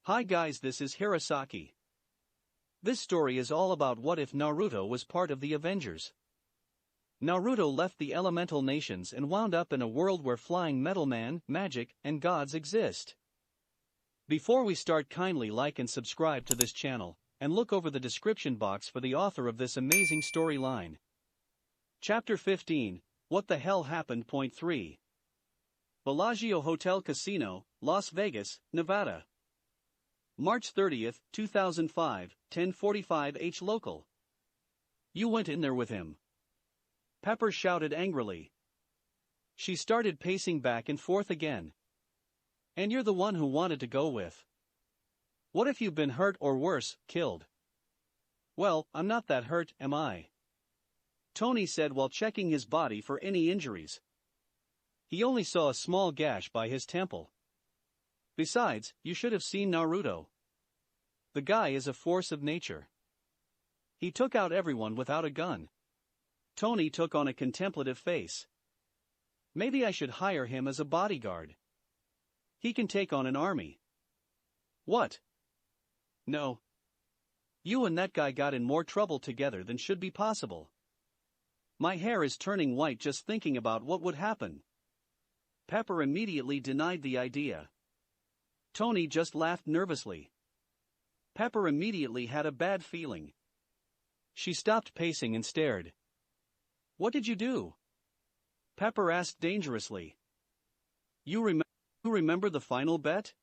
Hi guys, this is Hirosaki. This story is all about what if Naruto was part of the Avengers. Naruto left the elemental nations and wound up in a world where flying metal man, magic, and gods exist. Before we start, kindly like and subscribe to this channel, and look over the description box for the author of this amazing storyline. Chapter 15, What the Hell Happened? Point 3. Bellagio Hotel Casino, Las Vegas, Nevada. March 30, 2005, 10:45 H local. You went in there with him? Pepper shouted angrily. She started pacing back and forth again. And you're the one who wanted to go with. What if you've been hurt or worse, killed? Well, I'm not that hurt, am I? Tony said while checking his body for any injuries. He only saw a small gash by his temple. Besides, you should have seen Naruto. The guy is a force of nature. He took out everyone without a gun. Tony took on a contemplative face. Maybe I should hire him as a bodyguard. He can take on an army. What? No. You and that guy got in more trouble together than should be possible. My hair is turning white just thinking about what would happen. Pepper immediately denied the idea. Tony just laughed nervously. Pepper immediately had a bad feeling. She stopped pacing and stared. What did you do? Pepper asked dangerously. You remember the final bet?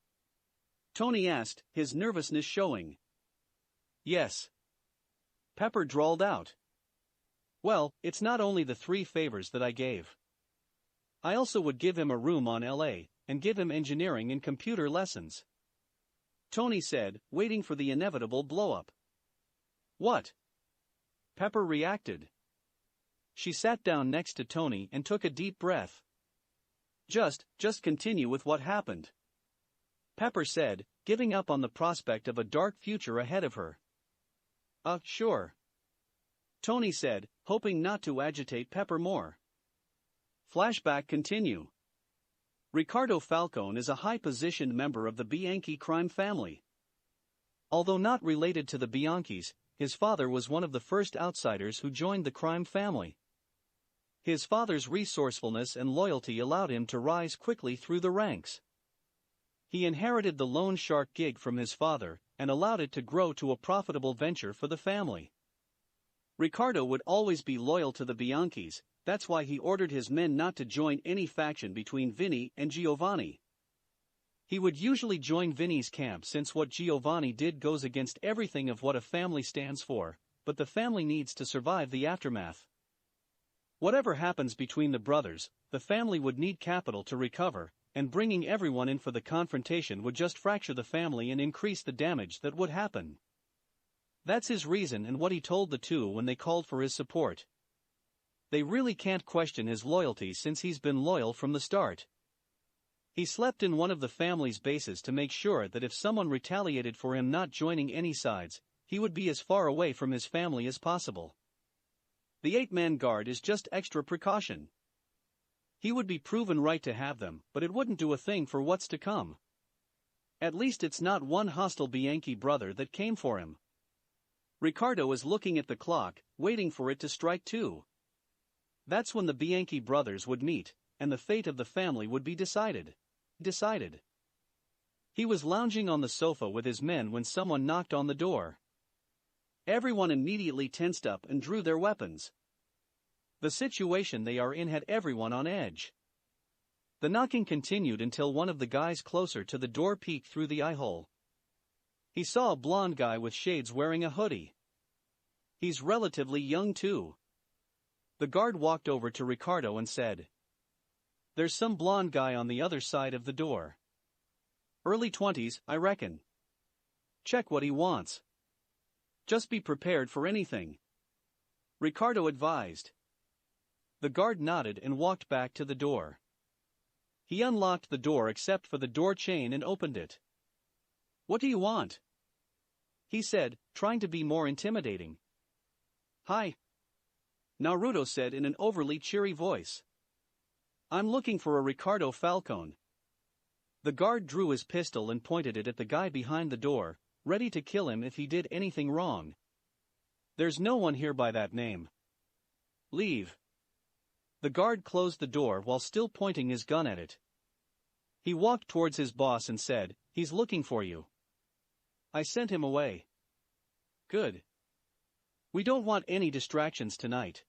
Tony asked, his nervousness showing. Yes. Pepper drawled out. Well, it's not only the 3 favors that I gave. I also would give him a room on LA, and give him engineering and computer lessons. Tony said, waiting for the inevitable blow-up. What? Pepper reacted. She sat down next to Tony and took a deep breath. Just continue with what happened. Pepper said, giving up on the prospect of a dark future ahead of her. Sure. Tony said, hoping not to agitate Pepper more. Flashback continue. Ricardo Falcone is a high-positioned member of the Bianchi crime family. Although not related to the Bianchis, his father was one of the first outsiders who joined the crime family. His father's resourcefulness and loyalty allowed him to rise quickly through the ranks. He inherited the loan shark gig from his father, and allowed it to grow to a profitable venture for the family. Ricardo would always be loyal to the Bianchis. That's why he ordered his men not to join any faction between Vinny and Giovanni. He would usually join Vinny's camp since what Giovanni did goes against everything of what a family stands for, but the family needs to survive the aftermath. Whatever happens between the brothers, the family would need capital to recover, and bringing everyone in for the confrontation would just fracture the family and increase the damage that would happen. That's his reason and what he told the two when they called for his support. They really can't question his loyalty since he's been loyal from the start. He slept in one of the family's bases to make sure that if someone retaliated for him not joining any sides, he would be as far away from his family as possible. The 8-man guard is just extra precaution. He would be proven right to have them, but it wouldn't do a thing for what's to come. At least it's not one hostile Bianchi brother that came for him. Ricardo is looking at the clock, waiting for it to strike 2. That's when the Bianchi brothers would meet, and the fate of the family would be decided. He was lounging on the sofa with his men when someone knocked on the door. Everyone immediately tensed up and drew their weapons. The situation they are in had everyone on edge. The knocking continued until one of the guys closer to the door peeked through the eye-hole. He saw a blonde guy with shades wearing a hoodie. He's relatively young too. The guard walked over to Ricardo and said, "There's some blonde guy on the other side of the door. Early 20s, I reckon. Check what he wants. Just be prepared for anything," Ricardo advised. The guard nodded and walked back to the door. He unlocked the door except for the door chain and opened it. "What do you want?" he said, trying to be more intimidating. "Hi," Naruto said in an overly cheery voice. "I'm looking for a Ricardo Falcone." The guard drew his pistol and pointed it at the guy behind the door, ready to kill him if he did anything wrong. There's no one here by that name. Leave. The guard closed the door while still pointing his gun at it. He walked towards his boss and said, "He's looking for you. I sent him away." Good. We don't want any distractions tonight,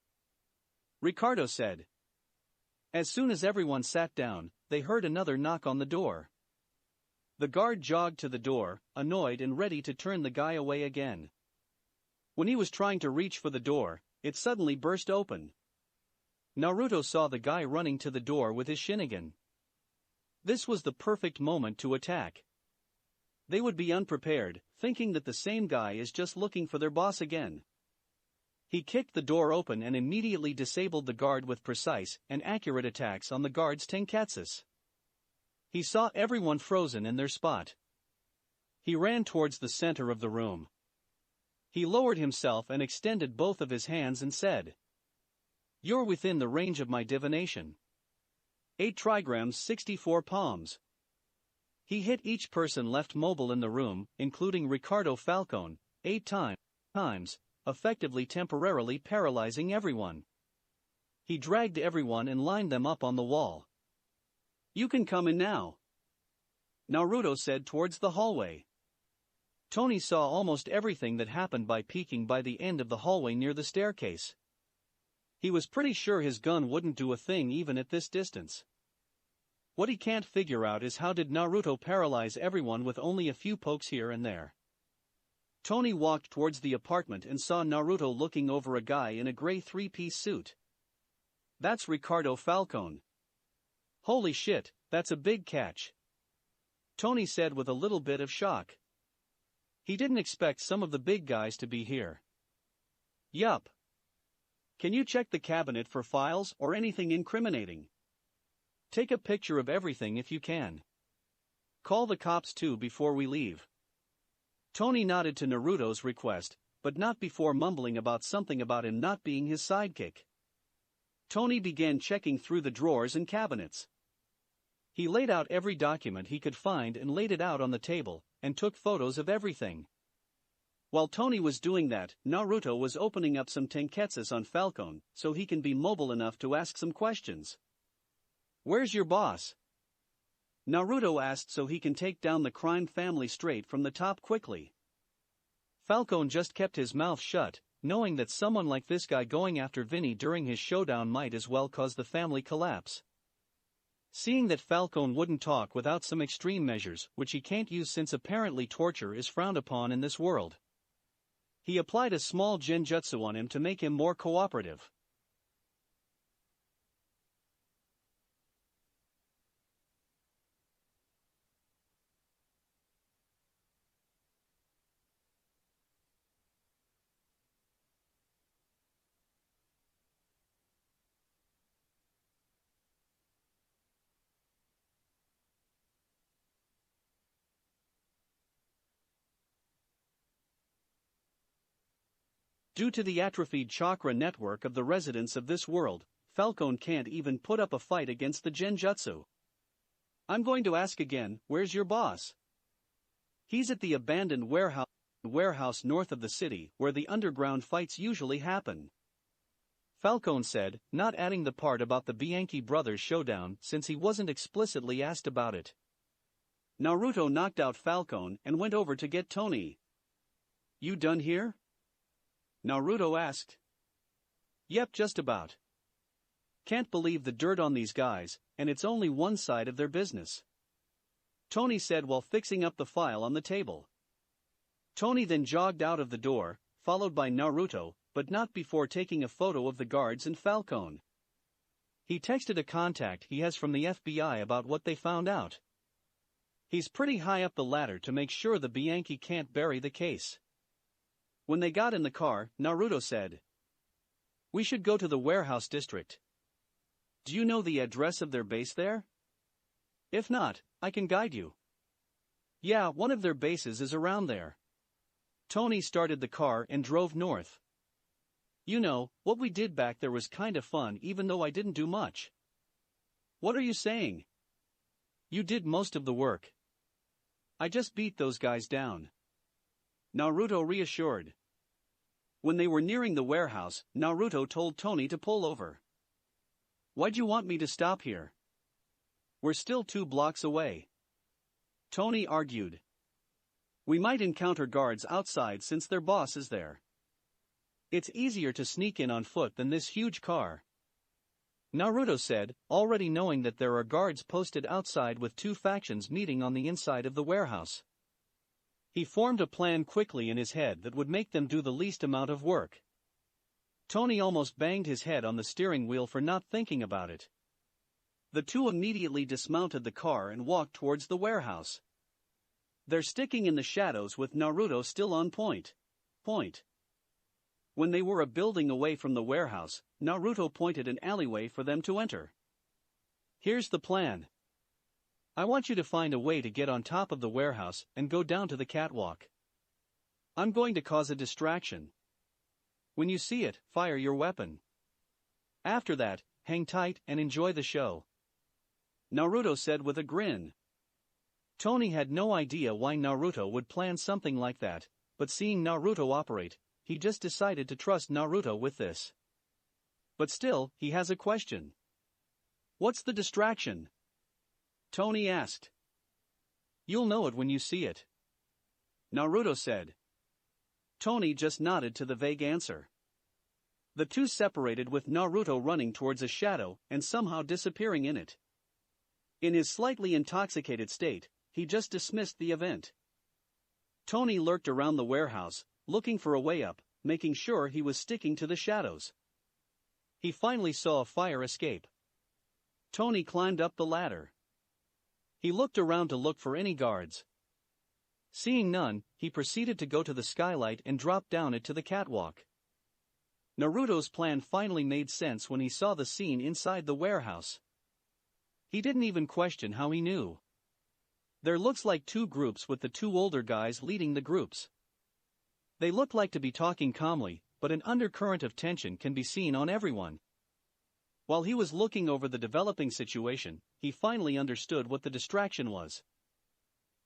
Ricardo said. As soon as everyone sat down, they heard another knock on the door. The guard jogged to the door, annoyed and ready to turn the guy away again. When he was trying to reach for the door, it suddenly burst open. Naruto saw the guy running to the door with his Sharingan. This was the perfect moment to attack. They would be unprepared, thinking that the same guy is just looking for their boss again. He kicked the door open and immediately disabled the guard with precise and accurate attacks on the guard's tenketsus. He saw everyone frozen in their spot. He ran towards the center of the room. He lowered himself and extended both of his hands and said, "You're within the range of my divination. 8 trigrams 64 palms." He hit each person left mobile in the room, including Ricardo Falcone, 8 times, effectively temporarily paralyzing everyone. He dragged everyone and lined them up on the wall. "You can come in now," Naruto said towards the hallway. Tony saw almost everything that happened by peeking by the end of the hallway near the staircase. He was pretty sure his gun wouldn't do a thing even at this distance. What he can't figure out is how did Naruto paralyze everyone with only a few pokes here and there. Tony walked towards the apartment and saw Naruto looking over a guy in a gray 3-piece suit. That's Ricardo Falcone. Holy shit, that's a big catch, Tony said with a little bit of shock. He didn't expect some of the big guys to be here. Yup. Can you check the cabinet for files or anything incriminating? Take a picture of everything if you can. Call the cops too before we leave. Tony nodded to Naruto's request, but not before mumbling about something about him not being his sidekick. Tony began checking through the drawers and cabinets. He laid out every document he could find and laid it out on the table, and took photos of everything. While Tony was doing that, Naruto was opening up some tenketsus on Falcone so he can be mobile enough to ask some questions. "Where's your boss?" Naruto asked so he can take down the crime family straight from the top quickly. Falcone just kept his mouth shut, knowing that someone like this guy going after Vinny during his showdown might as well cause the family collapse. Seeing that Falcone wouldn't talk without some extreme measures, which he can't use since apparently torture is frowned upon in this world, he applied a small genjutsu on him to make him more cooperative. Due to the atrophied chakra network of the residents of this world, Falcone can't even put up a fight against the genjutsu. "I'm going to ask again, where's your boss?" "He's at the abandoned warehouse north of the city where the underground fights usually happen," Falcone said, not adding the part about the Bianchi brothers showdown since he wasn't explicitly asked about it. Naruto knocked out Falcone and went over to get Tony. "You done here?" Naruto asked. "Yep, just about. Can't believe the dirt on these guys, and it's only one side of their business," Tony said while fixing up the file on the table. Tony then jogged out of the door, followed by Naruto, but not before taking a photo of the guards and Falcone. He texted a contact he has from the FBI about what they found out. He's pretty high up the ladder to make sure the Bianchi can't bury the case. When they got in the car, Naruto said, "We should go to the warehouse district. Do you know the address of their base there? If not, I can guide you." "Yeah, one of their bases is around there." Tony started the car and drove north. "You know, what we did back there was kind of fun even though I didn't do much." "What are you saying?" You did most of the work. I just beat those guys down," Naruto reassured. When they were nearing the warehouse, Naruto told Tony to pull over. "Why'd you want me to stop here? We're still 2 blocks away," Tony argued. "We might encounter guards outside since their boss is there. It's easier to sneak in on foot than this huge car," Naruto said, already knowing that there are guards posted outside with 2 factions meeting on the inside of the warehouse. He formed a plan quickly in his head that would make them do the least amount of work. Tony almost banged his head on the steering wheel for not thinking about it. The 2 immediately dismounted the car and walked towards the warehouse. They're sticking in the shadows with Naruto still on point. When they were a building away from the warehouse, Naruto pointed an alleyway for them to enter. "Here's the plan. I want you to find a way to get on top of the warehouse and go down to the catwalk. I'm going to cause a distraction. When you see it, fire your weapon. After that, hang tight and enjoy the show," Naruto said with a grin. Tony had no idea why Naruto would plan something like that, but seeing Naruto operate, he just decided to trust Naruto with this. But still, he has a question. "What's the distraction?" Tony asked. "You'll know it when you see it," Naruto said. Tony just nodded to the vague answer. The 2 separated with Naruto running towards a shadow and somehow disappearing in it. In his slightly intoxicated state, he just dismissed the event. Tony lurked around the warehouse, looking for a way up, making sure he was sticking to the shadows. He finally saw a fire escape. Tony climbed up the ladder. He looked around to look for any guards. Seeing none, he proceeded to go to the skylight and drop down it to the catwalk. Naruto's plan finally made sense when he saw the scene inside the warehouse. He didn't even question how he knew. There looks like 2 groups with the 2 older guys leading the groups. They look like to be talking calmly, but an undercurrent of tension can be seen on everyone. While he was looking over the developing situation, he finally understood what the distraction was.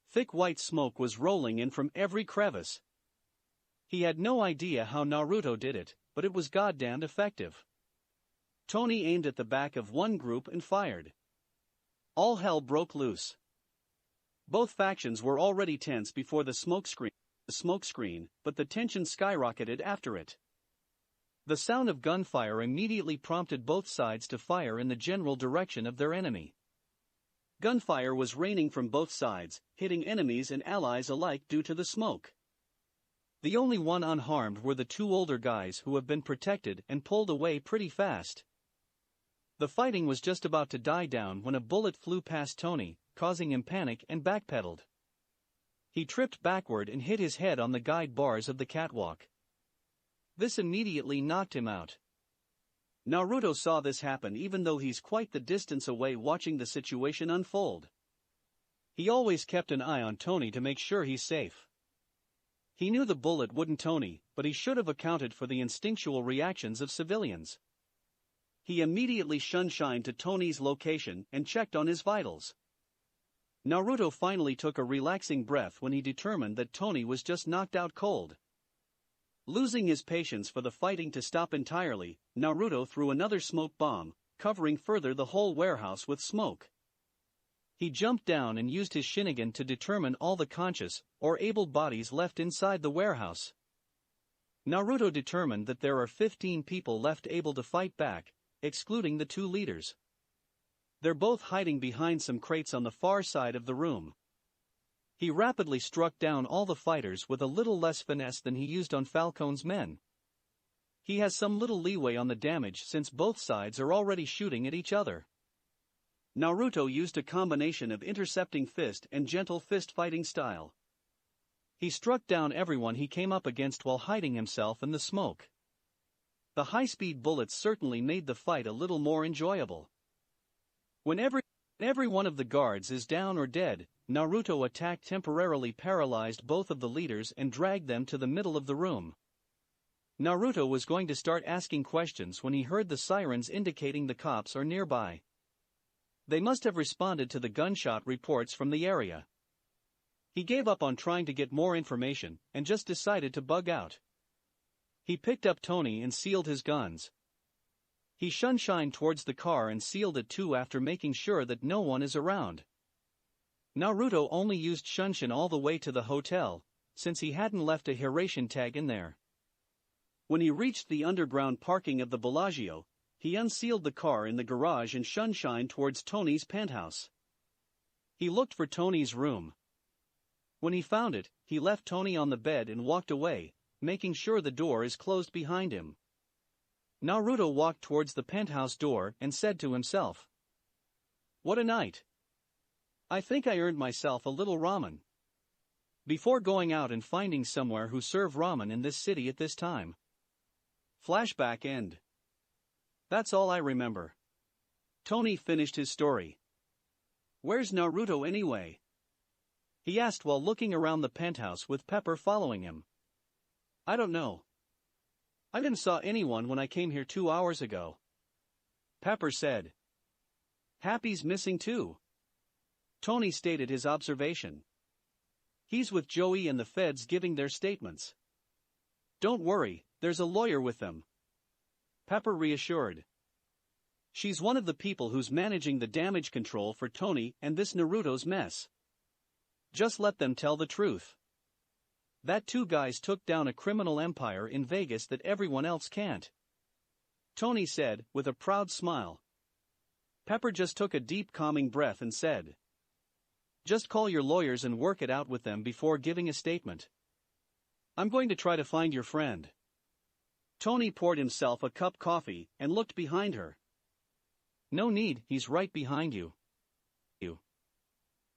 Thick white smoke was rolling in from every crevice. He had no idea how Naruto did it, but it was goddamn effective. Tony aimed at the back of one group and fired. All hell broke loose. Both factions were already tense before the smoke screen, but the tension skyrocketed after it. The sound of gunfire immediately prompted both sides to fire in the general direction of their enemy. Gunfire was raining from both sides, hitting enemies and allies alike due to the smoke. The only one unharmed were the 2 older guys who have been protected and pulled away pretty fast. The fighting was just about to die down when a bullet flew past Tony, causing him panic and backpedaled. He tripped backward and hit his head on the guide bars of the catwalk. This immediately knocked him out. Naruto saw this happen even though he's quite the distance away watching the situation unfold. He always kept an eye on Tony to make sure he's safe. He knew the bullet wouldn't Tony, but he should have accounted for the instinctual reactions of civilians. He immediately shined to Tony's location and checked on his vitals. Naruto finally took a relaxing breath when he determined that Tony was just knocked out cold. Losing his patience for the fighting to stop entirely, Naruto threw another smoke bomb, covering further the whole warehouse with smoke. He jumped down and used his Sharingan to determine all the conscious or able bodies left inside the warehouse. Naruto determined that there are 15 people left able to fight back, excluding the 2 leaders. They're both hiding behind some crates on the far side of the room. He rapidly struck down all the fighters with a little less finesse than he used on Falcone's men. He has some little leeway on the damage since both sides are already shooting at each other. Naruto used a combination of intercepting fist and gentle fist fighting style. He struck down everyone he came up against while hiding himself in the smoke. The high-speed bullets certainly made the fight a little more enjoyable. When every one of the guards is down or dead, Naruto attacked temporarily paralyzed both of the leaders and dragged them to the middle of the room. Naruto was going to start asking questions when he heard the sirens indicating the cops are nearby. They must have responded to the gunshot reports from the area. He gave up on trying to get more information and just decided to bug out. He picked up Tony and sealed his guns. He shunshined towards the car and sealed it too after making sure that no one is around. Naruto only used shunshin all the way to the hotel, since he hadn't left a Hirosaki tag in there. When he reached the underground parking of the Bellagio, he unsealed the car in the garage and shunshined towards Tony's penthouse. He looked for Tony's room. When he found it, he left Tony on the bed and walked away, making sure the door is closed behind him. Naruto walked towards the penthouse door and said to himself, "What a night. I think I earned myself a little ramen." Before going out and finding somewhere who serve ramen in this city at this time. Flashback end. That's all I remember. Tony finished his story. "Where's Naruto anyway?" he asked while looking around the penthouse with Pepper following him. "I don't know. I didn't saw anyone when I came here 2 hours ago," Pepper said. "Happy's missing too." Tony stated his observation. "He's with Joey and the feds giving their statements." "Don't worry, there's a lawyer with them," Pepper reassured. "She's one of the people who's managing the damage control for Tony and this Naruto's mess. Just let them tell the truth. That 2 guys took down a criminal empire in Vegas that everyone else can't," Tony said, with a proud smile. Pepper just took a deep calming breath and said, "Just call your lawyers and work it out with them before giving a statement. I'm going to try to find your friend." Tony poured himself a cup of coffee and looked behind her. "No need, he's right behind you,"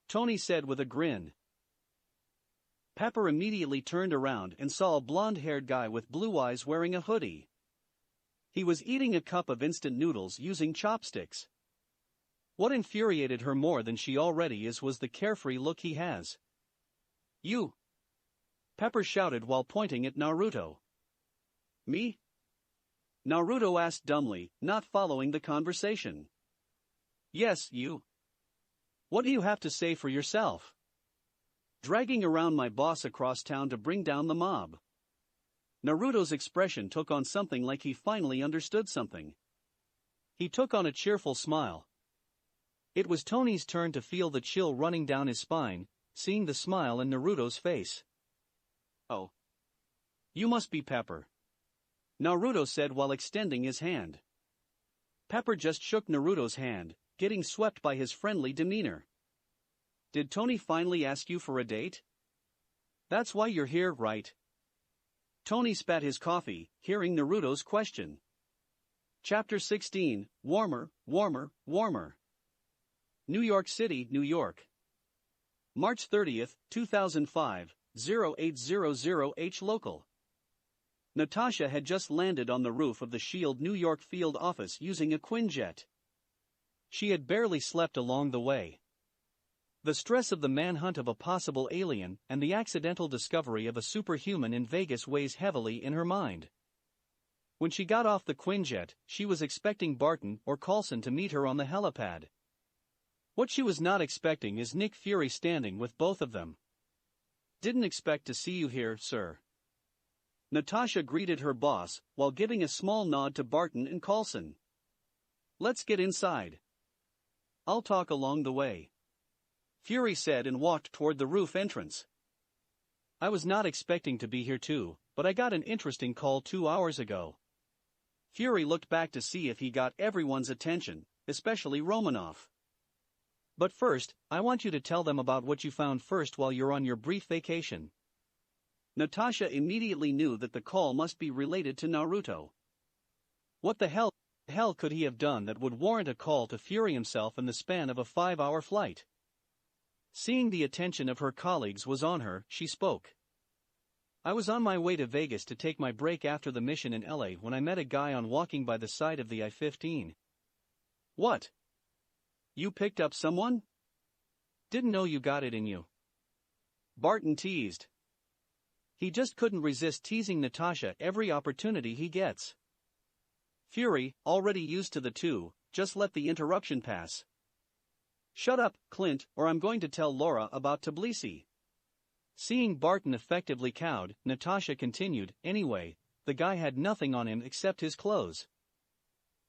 Tony said with a grin. Pepper immediately turned around and saw a blonde-haired guy with blue eyes wearing a hoodie. He was eating a cup of instant noodles using chopsticks. What infuriated her more than she already is was the carefree look he has. "You!" Pepper shouted while pointing at Naruto. "Me?" Naruto asked dumbly, not following the conversation. "Yes, you. What do you have to say for yourself?" "Dragging around my boss across town to bring down the mob." Naruto's expression took on something like he finally understood something. He took on a cheerful smile. It was Tony's turn to feel the chill running down his spine, seeing the smile in Naruto's face. "Oh. You must be Pepper," Naruto said while extending his hand. Pepper just shook Naruto's hand, getting swept by his friendly demeanor. "Did Tony finally ask you for a date? That's why you're here, right?" Tony spat his coffee, hearing Naruto's question. Chapter 16, Warmer, Warmer, Warmer. New York City, New York. March 30th, 2005, 0800H local. Natasha had just landed on the roof of the SHIELD New York field office using a Quinjet. She had barely slept along the way. The stress of the manhunt of a possible alien and the accidental discovery of a superhuman in Vegas weighs heavily in her mind. When she got off the Quinjet, she was expecting Barton or Coulson to meet her on the helipad. What she was not expecting is Nick Fury standing with both of them. "Didn't expect to see you here, sir." Natasha greeted her boss while giving a small nod to Barton and Coulson. "Let's get inside. I'll talk along the way," Fury said and walked toward the roof entrance. "I was not expecting to be here too, but I got an interesting call 2 hours ago." Fury looked back to see if he got everyone's attention, especially Romanoff. "But first, I want you to tell them about what you found first while you're on your brief vacation." Natasha immediately knew that the call must be related to Naruto. What the hell could he have done that would warrant a call to Fury himself in the span of a 5-hour flight? Seeing the attention of her colleagues was on her, she spoke. "I was on my way to Vegas to take my break after the mission in LA when I met a guy on walking by the side of the I-15. "What? You picked up someone? Didn't know you got it in you." Barton teased. He just couldn't resist teasing Natasha every opportunity he gets. Fury, already used to the two, just let the interruption pass. Shut up, Clint, or I'm going to tell Laura about Tbilisi. Seeing Barton effectively cowed, Natasha continued, anyway, the guy had nothing on him except his clothes.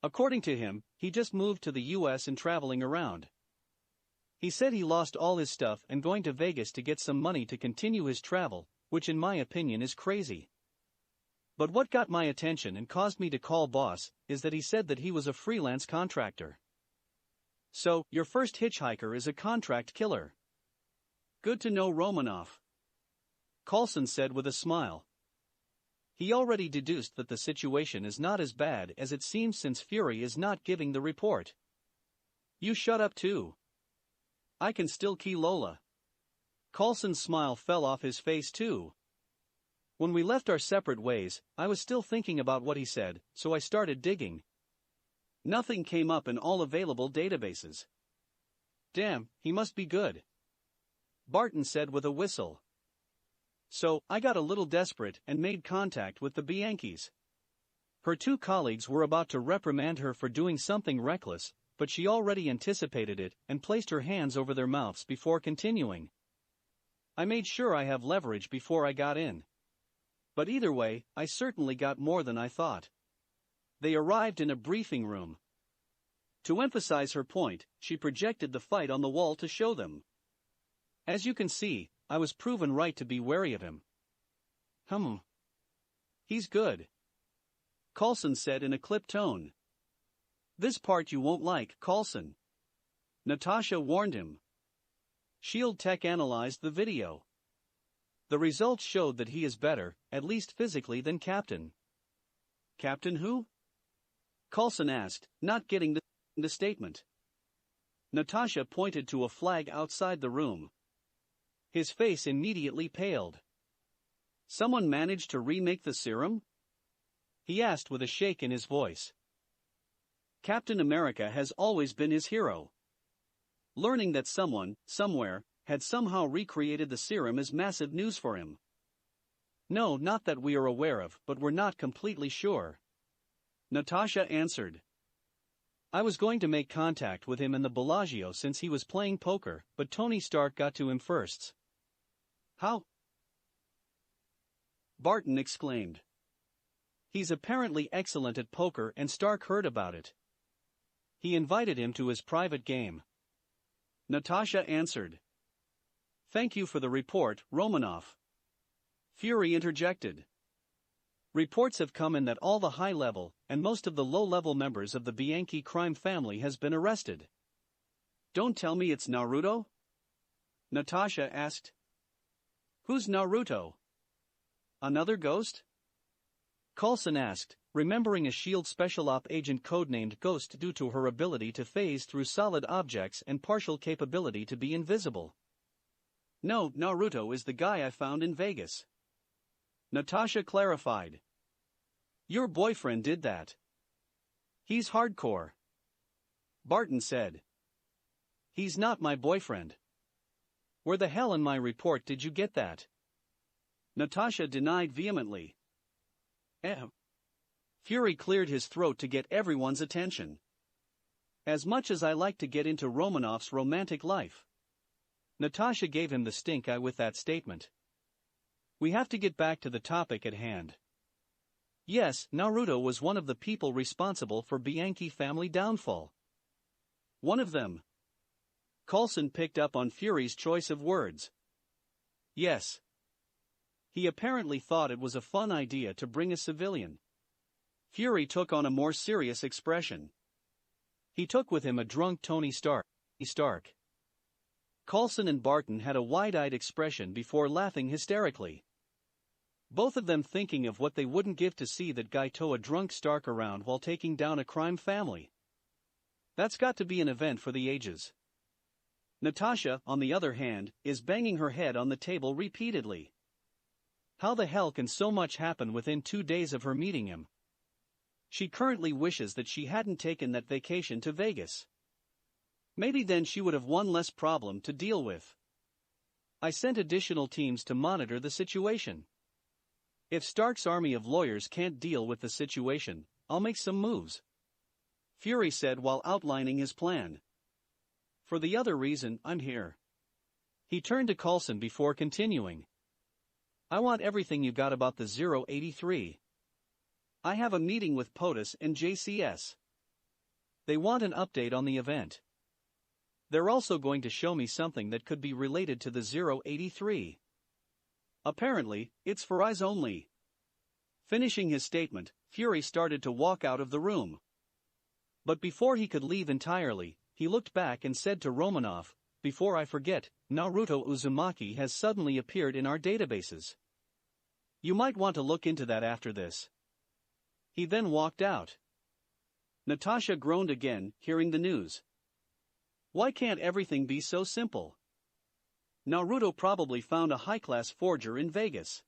According to him, he just moved to the US and traveling around. He said he lost all his stuff and going to Vegas to get some money to continue his travel, which in my opinion is crazy. But what got my attention and caused me to call boss is that he said that he was a freelance contractor. So, your first hitchhiker is a contract killer. Good to know, Romanoff. Coulson said with a smile. He already deduced that the situation is not as bad as it seems since Fury is not giving the report. You shut up too. I can still key Lola. Coulson's smile fell off his face too. When we left our separate ways, I was still thinking about what he said, so I started digging. Nothing came up in all available databases. Damn, he must be good. Barton said with a whistle. So, I got a little desperate and made contact with the Bianchis. Her two colleagues were about to reprimand her for doing something reckless, but she already anticipated it and placed her hands over their mouths before continuing. I made sure I have leverage before I got in. But either way, I certainly got more than I thought. They arrived in a briefing room. To emphasize her point, she projected the fight on the wall to show them. As you can see, I was proven right to be wary of him. He's good. Coulson said in a clipped tone. This part you won't like, Coulson. Natasha warned him. Shield Tech analyzed the video. The results showed that he is better, at least physically, than Captain. Captain who? Coulson asked, not getting the statement. Natasha pointed to a flag outside the room. His face immediately paled. Someone managed to remake the serum? He asked with a shake in his voice. Captain America has always been his hero. Learning that someone, somewhere, had somehow recreated the serum is massive news for him. No, not that we are aware of, but we're not completely sure. Natasha answered. I was going to make contact with him in the Bellagio since he was playing poker, but Tony Stark got to him first. How? Barton exclaimed. He's apparently excellent at poker and Stark heard about it. He invited him to his private game. Natasha answered. Thank you for the report, Romanoff. Fury interjected. Reports have come in that all the high-level and most of the low-level members of the Bianchi crime family has been arrested. Don't tell me it's Naruto? Natasha asked. Who's Naruto? Another ghost? Coulson asked, remembering a SHIELD Special Op agent codenamed Ghost due to her ability to phase through solid objects and partial capability to be invisible. No, Naruto is the guy I found in Vegas. Natasha clarified. Your boyfriend did that. He's hardcore. Barton said. He's not my boyfriend. Where the hell in my report did you get that? Natasha denied vehemently. Fury cleared his throat to get everyone's attention. As much as I like to get into Romanoff's romantic life. Natasha gave him the stink eye with that statement. We have to get back to the topic at hand. Yes, Naruto was one of the people responsible for Bianchi family downfall. One of them. Coulson picked up on Fury's choice of words. Yes. He apparently thought it was a fun idea to bring a civilian. Fury took on a more serious expression. He took with him a drunk Tony Stark. Coulson and Barton had a wide-eyed expression before laughing hysterically. Both of them thinking of what they wouldn't give to see that guy tow a drunk Stark around while taking down a crime family. That's got to be an event for the ages. Natasha, on the other hand, is banging her head on the table repeatedly. How the hell can so much happen within 2 days of her meeting him? She currently wishes that she hadn't taken that vacation to Vegas. Maybe then she would have one less problem to deal with. I sent additional teams to monitor the situation. If Stark's army of lawyers can't deal with the situation, I'll make some moves. Fury said while outlining his plan. For the other reason, I'm here. He turned to Coulson before continuing. I want everything you got about the 083. I have a meeting with POTUS and JCS. They want an update on the event. They're also going to show me something that could be related to the 083. Apparently, it's for eyes only. Finishing his statement, Fury started to walk out of the room. But before he could leave entirely, he looked back and said to Romanov, "Before I forget, Naruto Uzumaki has suddenly appeared in our databases. You might want to look into that after this." He then walked out. Natasha groaned again, hearing the news. Why can't everything be so simple? Naruto probably found a high-class forger in Vegas.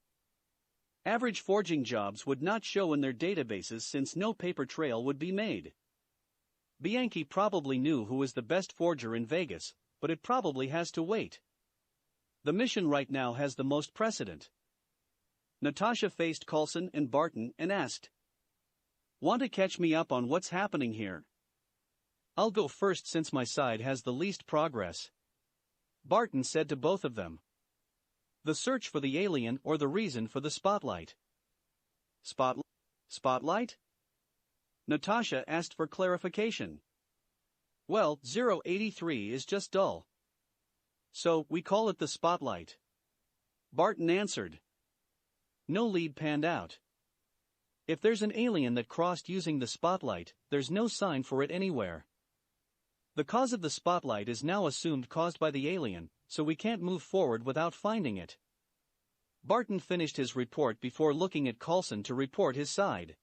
Average forging jobs would not show in their databases since no paper trail would be made. Bianchi probably knew who was the best forger in Vegas, but it probably has to wait. The mission right now has the most precedent. Natasha faced Coulson and Barton and asked, "Want to catch me up on what's happening here?" "I'll go first since my side has the least progress," Barton said to both of them. "The search for the alien or the reason for the spotlight?" Spotlight? Natasha asked for clarification. "Well, 083 is just dull. So, we call it the spotlight," Barton answered. No lead panned out. If there's an alien that crossed using the spotlight, there's no sign for it anywhere. The cause of the spotlight is now assumed caused by the alien, so we can't move forward without finding it. Barton finished his report before looking at Coulson to report his side.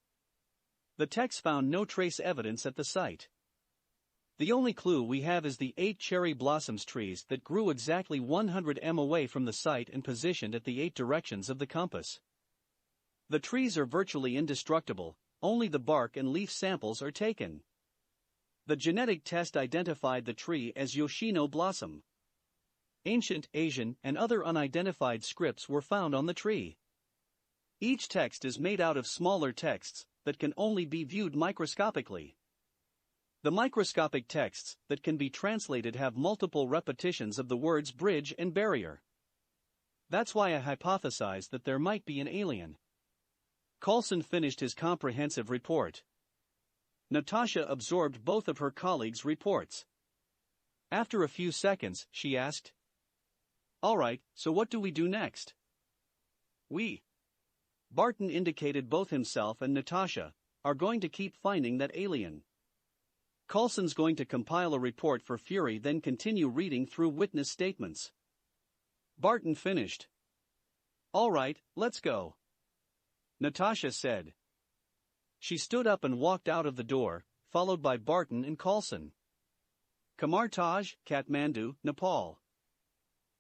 The techs found no trace evidence at the site. The only clue we have is the 8 cherry blossoms trees that grew exactly 100 m away from the site and positioned at the 8 directions of the compass. The trees are virtually indestructible, only the bark and leaf samples are taken. The genetic test identified the tree as Yoshino blossom. Ancient Asian and other unidentified scripts were found on the tree. Each text is made out of smaller texts that can only be viewed microscopically. The microscopic texts that can be translated have multiple repetitions of the words bridge and barrier. That's why I hypothesized that there might be an alien. Coulson finished his comprehensive report. Natasha absorbed both of her colleagues' reports. After a few seconds, she asked, "All right, so what do we do next?" "We," Barton indicated both himself and Natasha, "are going to keep finding that alien. Coulson's going to compile a report for Fury, then continue reading through witness statements." Barton finished. "All right, let's go," Natasha said. She stood up and walked out of the door, followed by Barton and Coulson. Kamartaj, Kathmandu, Nepal.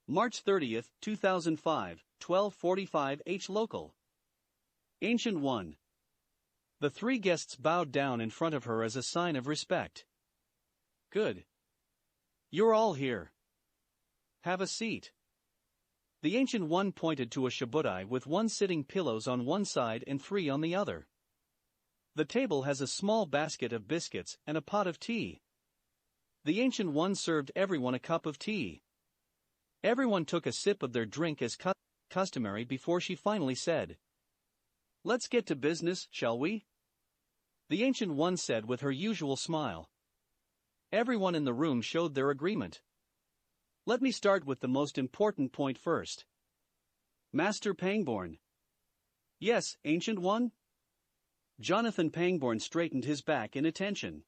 March 30, 2005, 12:45 H local. Ancient One. The 3 guests bowed down in front of her as a sign of respect. "Good. You're all here. Have a seat." The Ancient One pointed to a shibudai with 1 sitting pillows on one side and 3 on the other. The table has a small basket of biscuits and a pot of tea. The Ancient One served everyone a cup of tea. Everyone took a sip of their drink as customary before she finally said, "Let's get to business, shall we?" The Ancient One said with her usual smile. Everyone in the room showed their agreement. "Let me start with the most important point first. Master Pangborn." "Yes, Ancient One?" Jonathan Pangborn straightened his back in attention.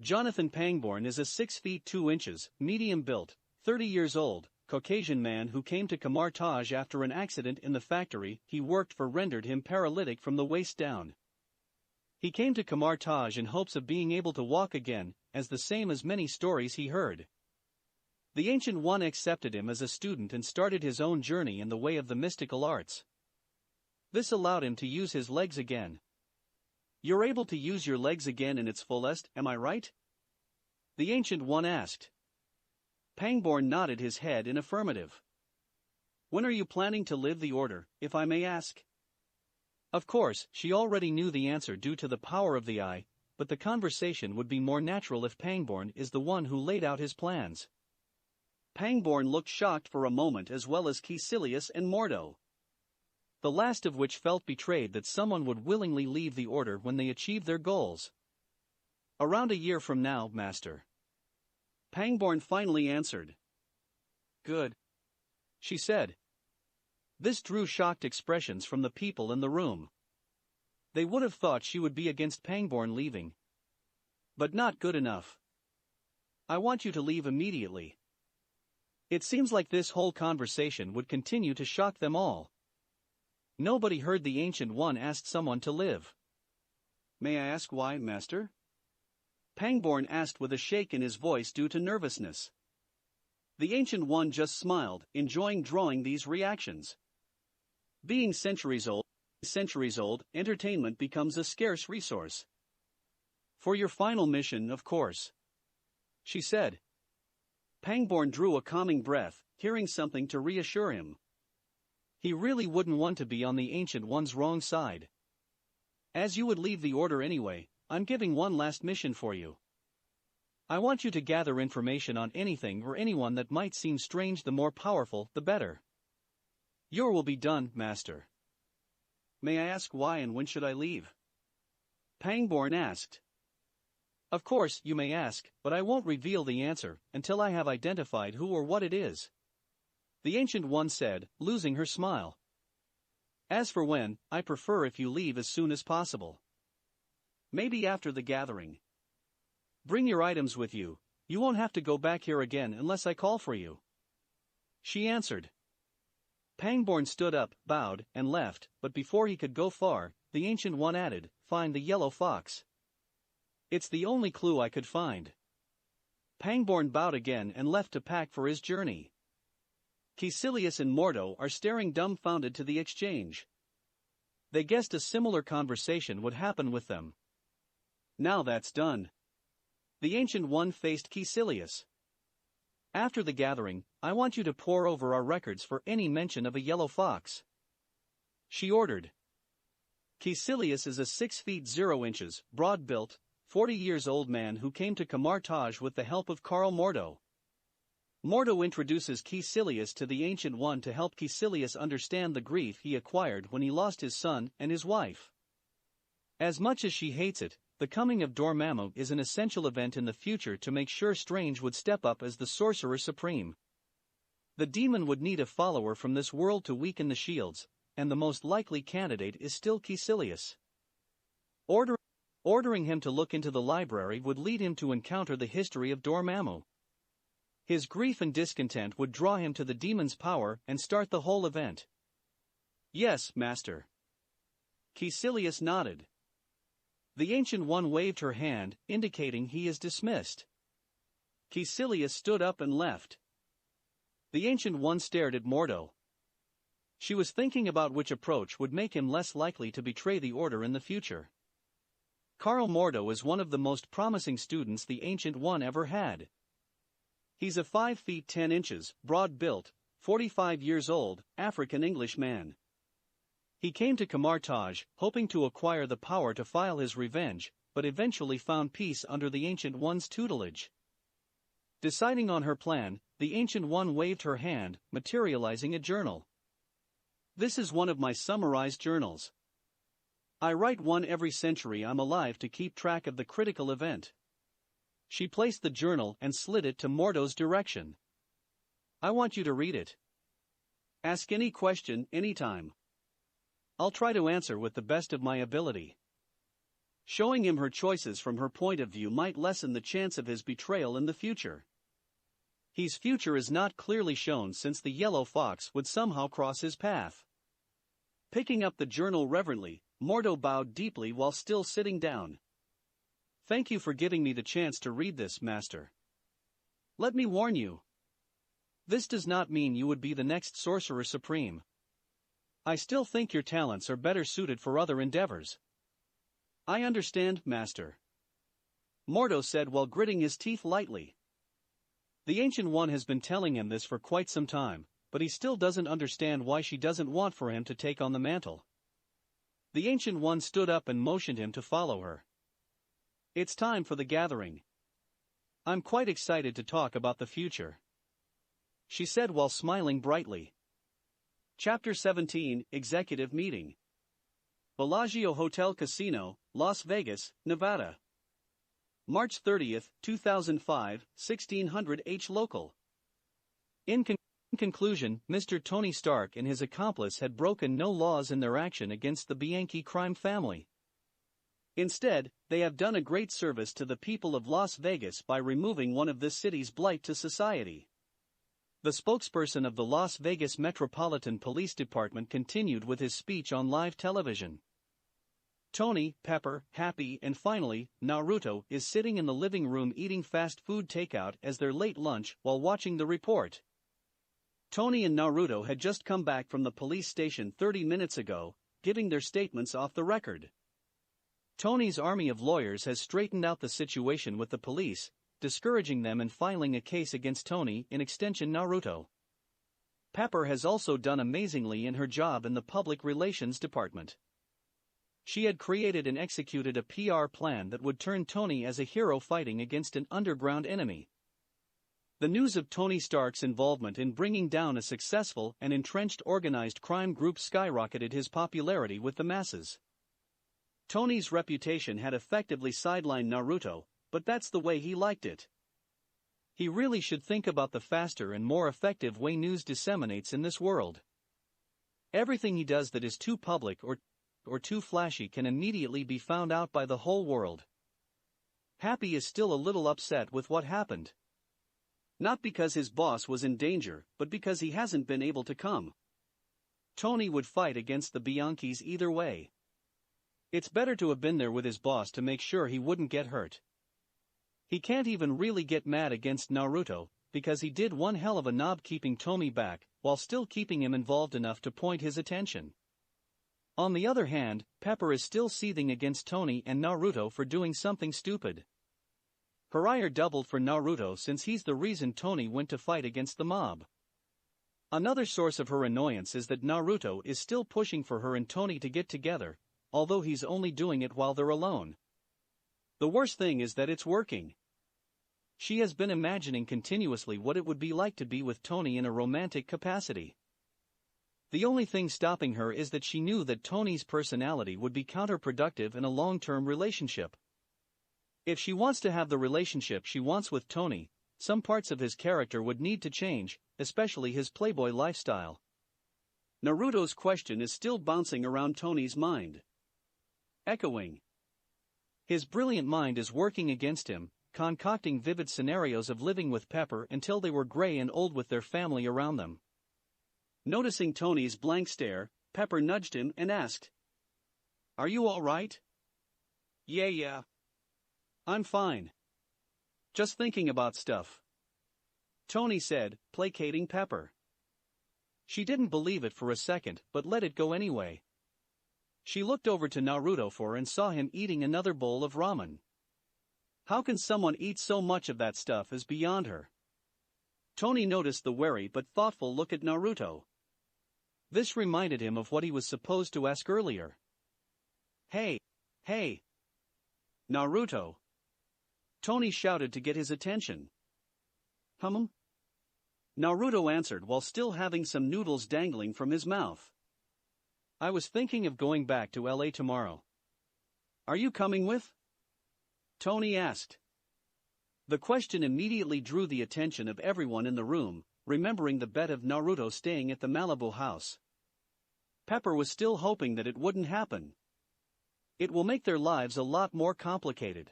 Jonathan Pangborn is a 6 feet 2 inches, medium-built, 30 years old, Caucasian man who came to Kamartaj after an accident in the factory he worked for rendered him paralytic from the waist down. He came to Kamartaj in hopes of being able to walk again, as the same as many stories he heard. The Ancient One accepted him as a student and started his own journey in the way of the mystical arts. This allowed him to use his legs again. "You're able to use your legs again in its fullest, am I right?" The Ancient One asked. Pangborn nodded his head in affirmative. "When are you planning to live the order, if I may ask?" Of course, she already knew the answer due to the power of the eye, but the conversation would be more natural if Pangborn is the one who laid out his plans. Pangborn looked shocked for a moment, as well as Caecilius and Mordo, the last of which felt betrayed that someone would willingly leave the order when they achieved their goals. "Around a year from now, Master," Pangborn finally answered. "Good," she said. This drew shocked expressions from the people in the room. They would have thought she would be against Pangborn leaving. But not good enough. "I want you to leave immediately." It seems like this whole conversation would continue to shock them all. Nobody heard the Ancient One ask someone to live. "May I ask why, Master?" Pangborn asked with a shake in his voice due to nervousness. The Ancient One just smiled, enjoying drawing these reactions. Being centuries old, entertainment becomes a scarce resource. "For your final mission, of course," she said. Pangborn drew a calming breath, hearing something to reassure him. He really wouldn't want to be on the Ancient One's wrong side. "As you would leave the order anyway, I'm giving one last mission for you. I want you to gather information on anything or anyone that might seem strange. The more powerful, the better." "Your will be done, Master." "May I ask why and when should I leave?" Pangborn asked. "Of course, you may ask, but I won't reveal the answer until I have identified who or what it is," the Ancient One said, losing her smile. "As for when, I prefer if you leave as soon as possible. Maybe after the gathering. Bring your items with you. You won't have to go back here again unless I call for you," she answered. Pangborn stood up, bowed, and left, but before he could go far, the Ancient One added, "Find the yellow fox. It's the only clue I could find." Pangborn bowed again and left to pack for his journey. Caecilius and Mordo are staring dumbfounded to the exchange. They guessed a similar conversation would happen with them. "Now that's done." The Ancient One faced Caecilius. "After the gathering, I want you to pore over our records for any mention of a yellow fox," she ordered. Caecilius is a 6 feet 0 inches, broad-built, 40-years-old man who came to Camartage with the help of Carl Mordo. Mordo introduces Caecilius to the Ancient One to help Caecilius understand the grief he acquired when he lost his son and his wife. As much as she hates it, the coming of Dormammu is an essential event in the future to make sure Strange would step up as the Sorcerer Supreme. The demon would need a follower from this world to weaken the shields, and the most likely candidate is still Caecilius. Ordering him to look into the library would lead him to encounter the history of Dormammu. His grief and discontent would draw him to the demon's power and start the whole event. "Yes, Master." Caecilius nodded. The Ancient One waved her hand, indicating he is dismissed. Caecilius stood up and left. The Ancient One stared at Mordo. She was thinking about which approach would make him less likely to betray the order in the future. Carl Mordo is one of the most promising students the Ancient One ever had. He's a 5 feet 10 inches, broad-built, 45 years old, African-English man. He came to Camartage, hoping to acquire the power to file his revenge, but eventually found peace under the Ancient One's tutelage. Deciding on her plan, the Ancient One waved her hand, materializing a journal. "This is one of my summarized journals. I write one every century I'm alive to keep track of the critical event." She placed the journal and slid it to Mordo's direction. "I want you to read it. Ask any question, anytime. I'll try to answer with the best of my ability." Showing him her choices from her point of view might lessen the chance of his betrayal in the future. His future is not clearly shown since the yellow fox would somehow cross his path. Picking up the journal reverently, Mordo bowed deeply while still sitting down. "Thank you for giving me the chance to read this, Master. Let me warn you. This does not mean you would be the next Sorcerer Supreme. I still think your talents are better suited for other endeavors." "I understand, Master," Mordo said while gritting his teeth lightly. The Ancient One has been telling him this for quite some time, but he still doesn't understand why she doesn't want for him to take on the mantle. The Ancient One stood up and motioned him to follow her. It's time for the gathering. I'm quite excited to talk about the future, she said while smiling brightly. Chapter 17, Executive Meeting. Bellagio Hotel Casino, Las Vegas, Nevada. March 30, 2005, 1600 H. Local. In conclusion, Mr. Tony Stark and his accomplice had broken no laws in their action against the Bianchi crime family. Instead, they have done a great service to the people of Las Vegas by removing one of this city's blight to society. The spokesperson of the Las Vegas Metropolitan Police Department continued with his speech on live television. Tony, Pepper, Happy, and finally, Naruto is sitting in the living room eating fast food takeout as their late lunch while watching the report. Tony and Naruto had just come back from the police station 30 minutes ago, giving their statements off the record. Tony's army of lawyers has straightened out the situation with the police, discouraging them in filing a case against Tony, in extension Naruto. Pepper has also done amazingly in her job in the public relations department. She had created and executed a PR plan that would turn Tony as a hero fighting against an underground enemy. The news of Tony Stark's involvement in bringing down a successful and entrenched organized crime group skyrocketed his popularity with the masses. Tony's reputation had effectively sidelined Naruto, but that's the way he liked it. He really should think about the faster and more effective way news disseminates in this world. Everything he does that is too public or too flashy can immediately be found out by the whole world. Happy is still a little upset with what happened. Not because his boss was in danger, but because he hasn't been able to come. Tony would fight against the Bianchis either way. It's better to have been there with his boss to make sure he wouldn't get hurt. He can't even really get mad against Naruto, because he did one hell of a knob keeping Tony back, while still keeping him involved enough to point his attention. On the other hand, Pepper is still seething against Tony and Naruto for doing something stupid. Her ire doubled for Naruto since he's the reason Tony went to fight against the mob. Another source of her annoyance is that Naruto is still pushing for her and Tony to get together, although he's only doing it while they're alone. The worst thing is that it's working. She has been imagining continuously what it would be like to be with Tony in a romantic capacity. The only thing stopping her is that she knew that Tony's personality would be counterproductive in a long-term relationship. If she wants to have the relationship she wants with Tony, some parts of his character would need to change, especially his playboy lifestyle. Naruto's question is still bouncing around Tony's mind. Echoing. His brilliant mind is working against him, concocting vivid scenarios of living with Pepper until they were gray and old with their family around them. Noticing Tony's blank stare, Pepper nudged him and asked, "Are you all right?" Yeah. I'm fine. Just thinking about stuff," Tony said, placating Pepper. She didn't believe it for a second but let it go anyway. She looked over to Naruto and saw him eating another bowl of ramen. How can someone eat so much of that stuff is beyond her. Tony noticed the wary but thoughtful look at Naruto. This reminded him of what he was supposed to ask earlier. Hey! Naruto! Tony shouted to get his attention. Naruto answered while still having some noodles dangling from his mouth. I was thinking of going back to LA tomorrow. Are you coming with? Tony asked. The question immediately drew the attention of everyone in the room, remembering the bet of Naruto staying at the Malibu house. Pepper was still hoping that it wouldn't happen. It will make their lives a lot more complicated.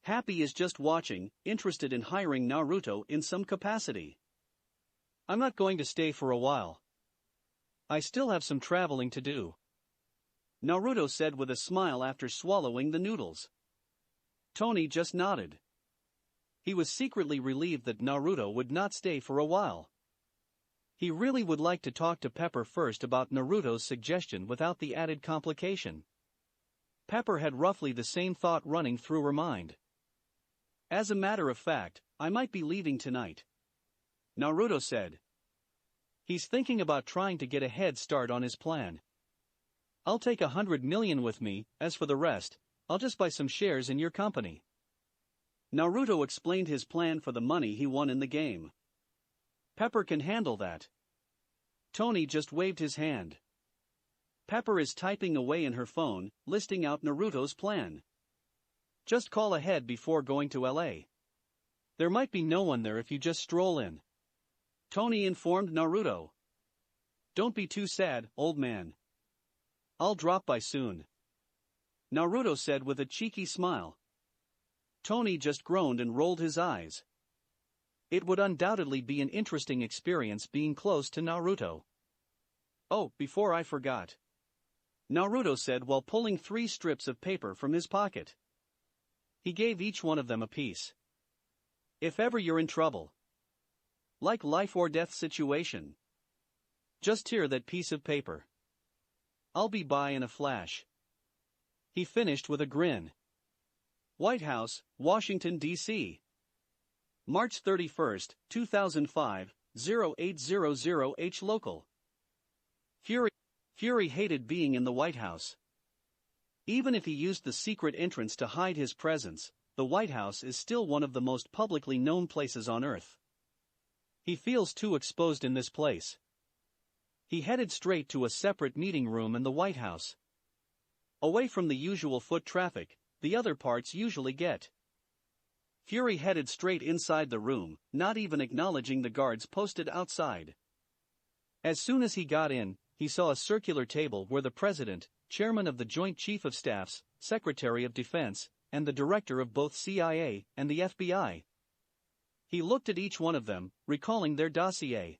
Happy is just watching, interested in hiring Naruto in some capacity. I'm not going to stay for a while. I still have some traveling to do, Naruto said with a smile after swallowing the noodles. Tony just nodded. He was secretly relieved that Naruto would not stay for a while. He really would like to talk to Pepper first about Naruto's suggestion without the added complication. Pepper had roughly the same thought running through her mind. As a matter of fact, I might be leaving tonight, Naruto said. He's thinking about trying to get a head start on his plan. I'll take 100 million with me. As for the rest, I'll just buy some shares in your company." Naruto explained his plan for the money he won in the game. "Pepper can handle that." Tony just waved his hand. Pepper is typing away in her phone, listing out Naruto's plan. "Just call ahead before going to LA. There might be no one there if you just stroll in," Tony informed Naruto. "Don't be too sad, old man. I'll drop by soon," Naruto said with a cheeky smile. Tony just groaned and rolled his eyes. It would undoubtedly be an interesting experience being close to Naruto. "Oh, before I forgot," Naruto said while pulling 3 strips of paper from his pocket. He gave each one of them a piece. "If ever you're in trouble, like life or death situation, just tear that piece of paper. I'll be by in a flash," he finished with a grin. White House, Washington, D.C. March 31, 2005, 0800H local. Fury hated being in the White House. Even if he used the secret entrance to hide his presence, the White House is still one of the most publicly known places on Earth. He feels too exposed in this place. He headed straight to a separate meeting room in the White House. Away from the usual foot traffic, the other parts usually get. Fury headed straight inside the room, not even acknowledging the guards posted outside. As soon as he got in, he saw a circular table where the President, Chairman of the Joint Chief of Staffs, Secretary of Defense, and the Director of both CIA and the FBI. He looked at each one of them, recalling their dossier.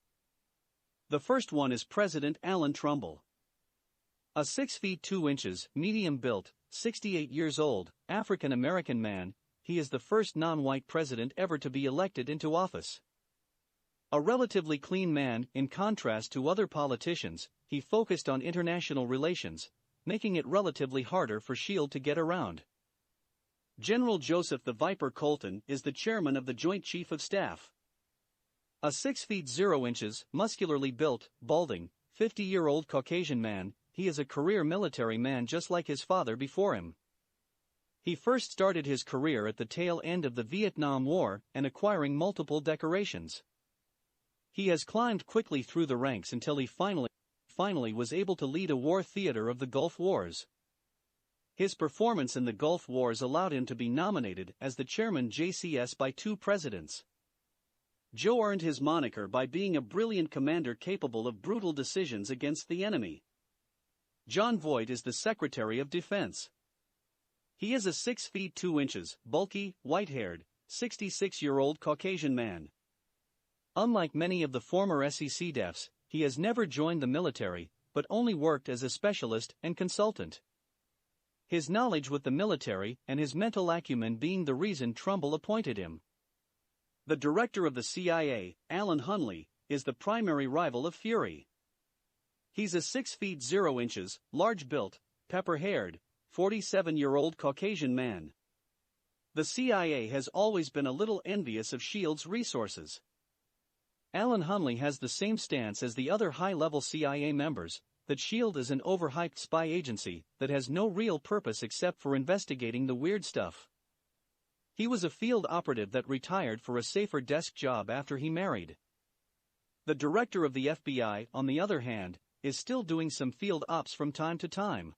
The first one is President Alan Trumbull. A 6 feet 2 inches, medium-built, 68 years old, African-American man, he is the first non-white president ever to be elected into office. A relatively clean man, in contrast to other politicians, he focused on international relations, making it relatively harder for S.H.I.E.L.D. to get around. General Joseph the Viper Colton is the chairman of the Joint Chief of Staff. A 6 feet 0 inches, muscularly built, balding, 50-year-old Caucasian man, he is a career military man just like his father before him. He first started his career at the tail end of the Vietnam War and acquiring multiple decorations. He has climbed quickly through the ranks until he finally was able to lead a war theater of the Gulf Wars. His performance in the Gulf Wars allowed him to be nominated as the chairman JCS by 2 presidents. Joe earned his moniker by being a brilliant commander capable of brutal decisions against the enemy. Jon Voight is the Secretary of Defense. He is a 6 feet 2 inches, bulky, white-haired, 66-year-old Caucasian man. Unlike many of the former SEC defs, he has never joined the military, but only worked as a specialist and consultant. His knowledge with the military and his mental acumen being the reason Trumbull appointed him. The director of the CIA, Alan Hundley, is the primary rival of Fury. He's a 6 feet 0 inches, large-built, pepper-haired, 47-year-old Caucasian man. The CIA has always been a little envious of S.H.I.E.L.D.'s resources. Alan Hundley has the same stance as the other high-level CIA members, that S.H.I.E.L.D. is an overhyped spy agency that has no real purpose except for investigating the weird stuff. He was a field operative that retired for a safer desk job after he married. The director of the FBI, on the other hand, is still doing some field ops from time to time.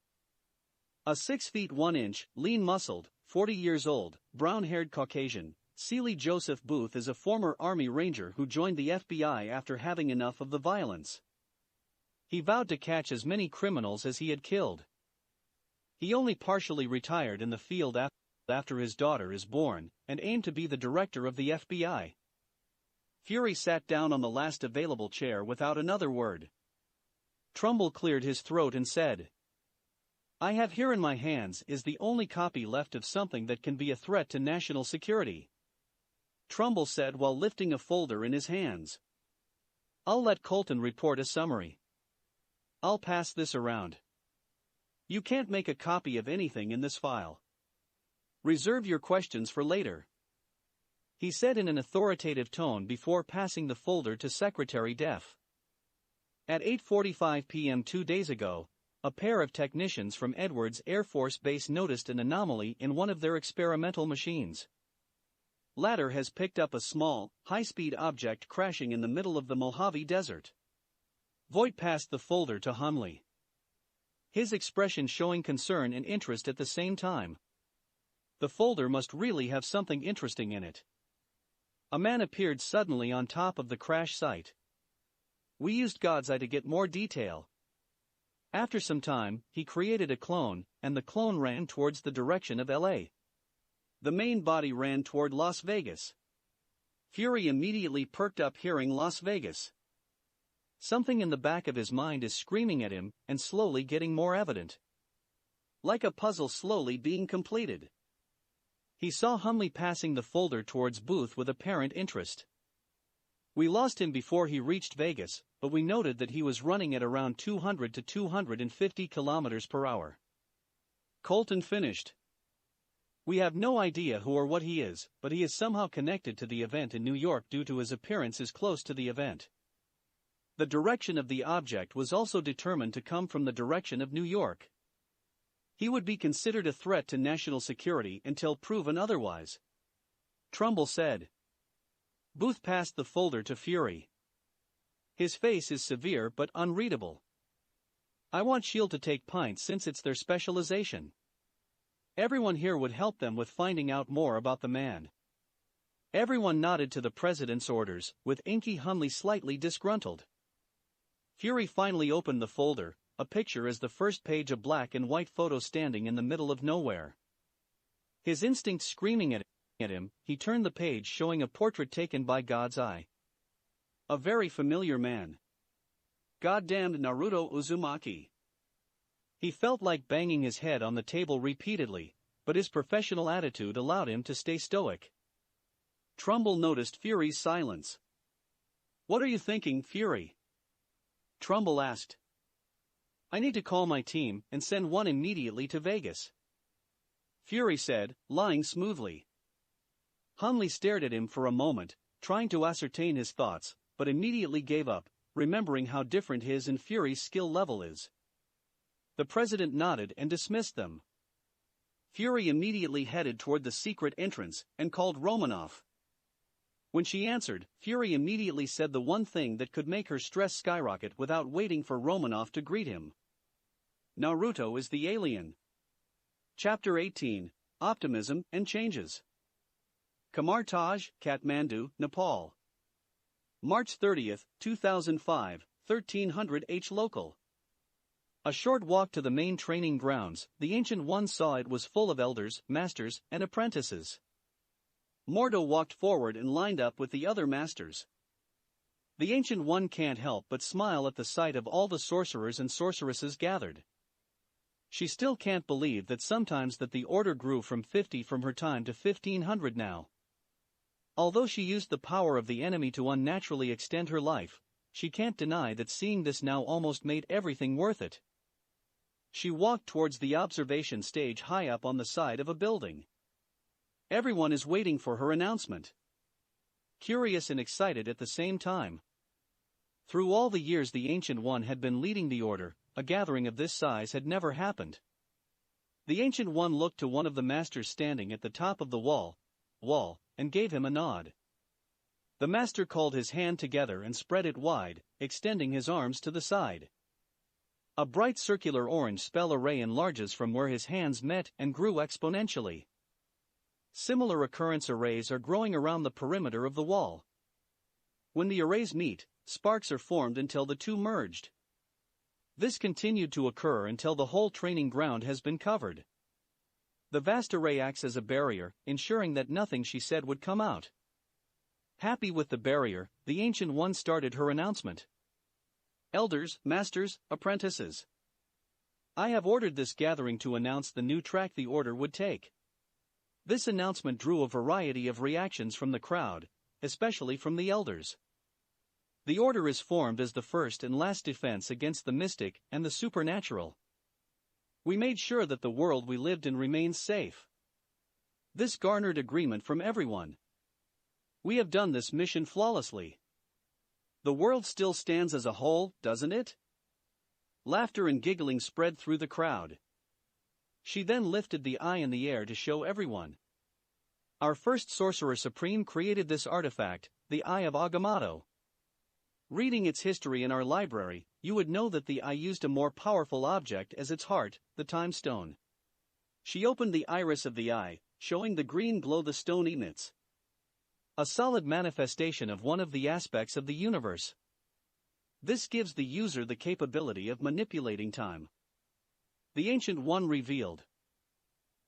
A 6 feet 1 inch, lean-muscled, 40 years old, brown-haired Caucasian, Seeley Joseph Booth is a former Army Ranger who joined the FBI after having enough of the violence. He vowed to catch as many criminals as he had killed. He only partially retired in the field after his daughter is born, and aimed to be the director of the FBI. Fury sat down on the last available chair without another word. Trumbull cleared his throat and said, "I have here in my hands is the only copy left of something that can be a threat to national security," Trumbull said while lifting a folder in his hands. "I'll let Colton report a summary. I'll pass this around. You can't make a copy of anything in this file. Reserve your questions for later," he said in an authoritative tone before passing the folder to Secretary Def. At 8:45 p.m. 2 days ago, a pair of technicians from Edwards Air Force Base noticed an anomaly in one of their experimental machines. Latter has picked up a small, high-speed object crashing in the middle of the Mojave Desert. Voight passed the folder to Hundley, his expression showing concern and interest at the same time. The folder must really have something interesting in it. A man appeared suddenly on top of the crash site. We used God's eye to get more detail. After some time, he created a clone, and the clone ran towards the direction of LA. The main body ran toward Las Vegas. Fury immediately perked up hearing Las Vegas. Something in the back of his mind is screaming at him, and slowly getting more evident. Like a puzzle slowly being completed. He saw Hundley passing the folder towards Booth with apparent interest. We lost him before he reached Vegas, but we noted that he was running at around 200 to 250 kilometers per hour. Colton finished. We have no idea who or what he is, but he is somehow connected to the event in New York due to his appearance is close to the event. The direction of the object was also determined to come from the direction of New York. He would be considered a threat to national security until proven otherwise. Trumbull said. Booth passed the folder to Fury. His face is severe but unreadable. I want S.H.I.E.L.D. to take pints since it's their specialization. Everyone here would help them with finding out more about the man. Everyone nodded to the president's orders, with inky Hundley slightly disgruntled. Fury finally opened the folder. A picture is the first page, a black and white photo standing in the middle of nowhere. His instinct screaming at him, he turned the page showing a portrait taken by God's eye. A very familiar man. Goddamned Naruto Uzumaki. He felt like banging his head on the table repeatedly, but his professional attitude allowed him to stay stoic. Trumbull noticed Fury's silence. What are you thinking, Fury? Trumbull asked. I need to call my team and send one immediately to Vegas. Fury said, lying smoothly. Hundley stared at him for a moment, trying to ascertain his thoughts, but immediately gave up, remembering how different his and Fury's skill level is. The president nodded and dismissed them. Fury immediately headed toward the secret entrance and called Romanoff. When she answered, Fury immediately said the one thing that could make her stress skyrocket without waiting for Romanoff to greet him. Naruto is the alien. Chapter 18, Optimism and Changes. Kamartaj, Kathmandu, Nepal. March 30, 2005, 1300 H local. A short walk to the main training grounds, the Ancient One saw it was full of elders, masters, and apprentices. Mordo walked forward and lined up with the other masters. The Ancient One can't help but smile at the sight of all the sorcerers and sorceresses gathered. She still can't believe that sometimes that the order grew from 50 from her time to 1500 now. Although she used the power of the enemy to unnaturally extend her life, she can't deny that seeing this now almost made everything worth it. She walked towards the observation stage high up on the side of a building. Everyone is waiting for her announcement. Curious and excited at the same time. Through all the years the Ancient One had been leading the order, a gathering of this size had never happened. The Ancient One looked to one of the masters standing at the top of the wall, and gave him a nod. The master called his hand together and spread it wide, extending his arms to the side. A bright circular orange spell array enlarges from where his hands met and grew exponentially. Similar occurrence arrays are growing around the perimeter of the wall. When the arrays meet, sparks are formed until the two merged. This continued to occur until the whole training ground has been covered. The vast array acts as a barrier, ensuring that nothing she said would come out. Happy with the barrier, the Ancient One started her announcement. Elders, masters, apprentices. I have ordered this gathering to announce the new track the order would take. This announcement drew a variety of reactions from the crowd, especially from the elders. The order is formed as the first and last defense against the mystic and the supernatural. We made sure that the world we lived in remains safe. This garnered agreement from everyone. We have done this mission flawlessly. The world still stands as a whole, doesn't it? Laughter and giggling spread through the crowd. She then lifted the eye in the air to show everyone. Our first Sorcerer Supreme created this artifact, the Eye of Agamotto. Reading its history in our library, you would know that the eye used a more powerful object as its heart, the Time Stone. She opened the iris of the eye, showing the green glow the stone emits. A solid manifestation of one of the aspects of the universe. This gives the user the capability of manipulating time. The Ancient One revealed.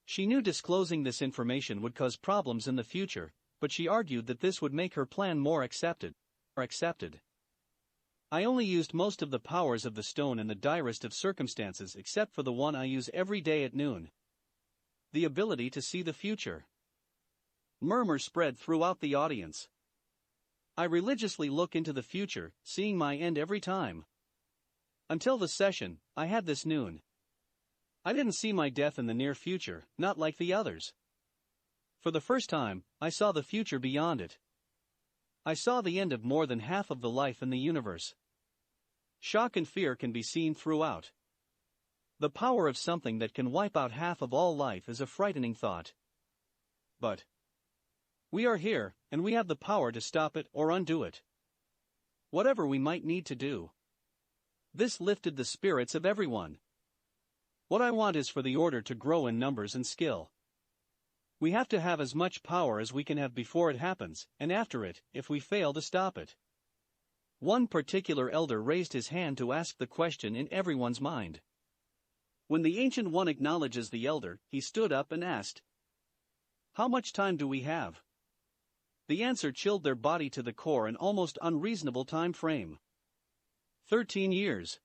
She knew disclosing this information would cause problems in the future, but she argued that this would make her plan more accepted. I only used most of the powers of the stone in the direst of circumstances except for the one I use every day at noon. The ability to see the future. Murmurs spread throughout the audience. I religiously look into the future, seeing my end every time. Until the session, I had this noon. I didn't see my death in the near future, not like the others. For the first time, I saw the future beyond it. I saw the end of more than half of the life in the universe. Shock and fear can be seen throughout. The power of something that can wipe out half of all life is a frightening thought. But we are here, and we have the power to stop it or undo it. Whatever we might need to do. This lifted the spirits of everyone. What I want is for the order to grow in numbers and skill. We have to have as much power as we can have before it happens, and after it, if we fail to stop it. One particular elder raised his hand to ask the question in everyone's mind. When the Ancient One acknowledges the elder, he stood up and asked, "How much time do we have?" The answer chilled their body to the core, an almost unreasonable time frame. 13 years.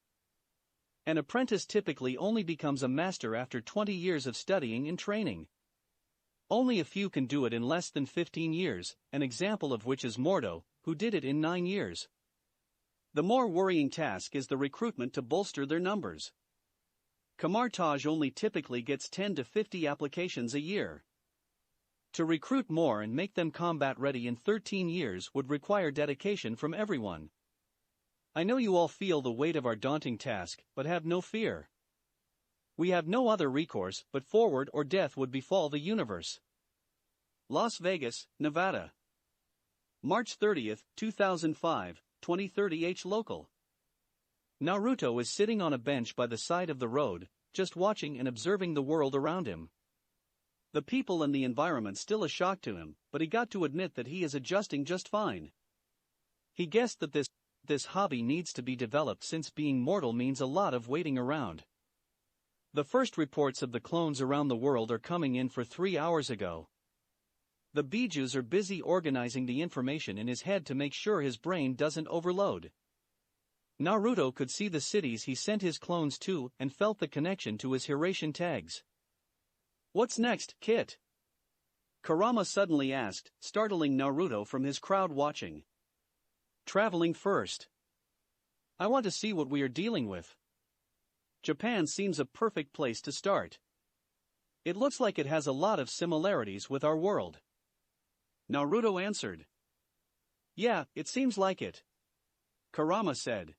An apprentice typically only becomes a master after 20 years of studying and training. Only a few can do it in less than 15 years, an example of which is Mordo, who did it in 9 years. The more worrying task is the recruitment to bolster their numbers. Kamartaj only typically gets 10 to 50 applications a year. To recruit more and make them combat ready in 13 years would require dedication from everyone. I know you all feel the weight of our daunting task, but have no fear. We have no other recourse, but forward or death would befall the universe. Las Vegas, Nevada. March 30, 2005, 20:30 H local. Naruto is sitting on a bench by the side of the road, just watching and observing the world around him. The people and the environment still a shock to him, but he got to admit that he is adjusting just fine. He guessed that this hobby needs to be developed since being mortal means a lot of waiting around. The first reports of the clones around the world are coming in for 3 hours ago. The Bijus are busy organizing the information in his head to make sure his brain doesn't overload. Naruto could see the cities he sent his clones to and felt the connection to his Hiroshian tags. "What's next, Kit?" Kurama suddenly asked, startling Naruto from his crowd watching. "Traveling first. I want to see what we are dealing with. Japan seems a perfect place to start. It looks like it has a lot of similarities with our world." Naruto answered. "Yeah, it seems like it." Kurama said.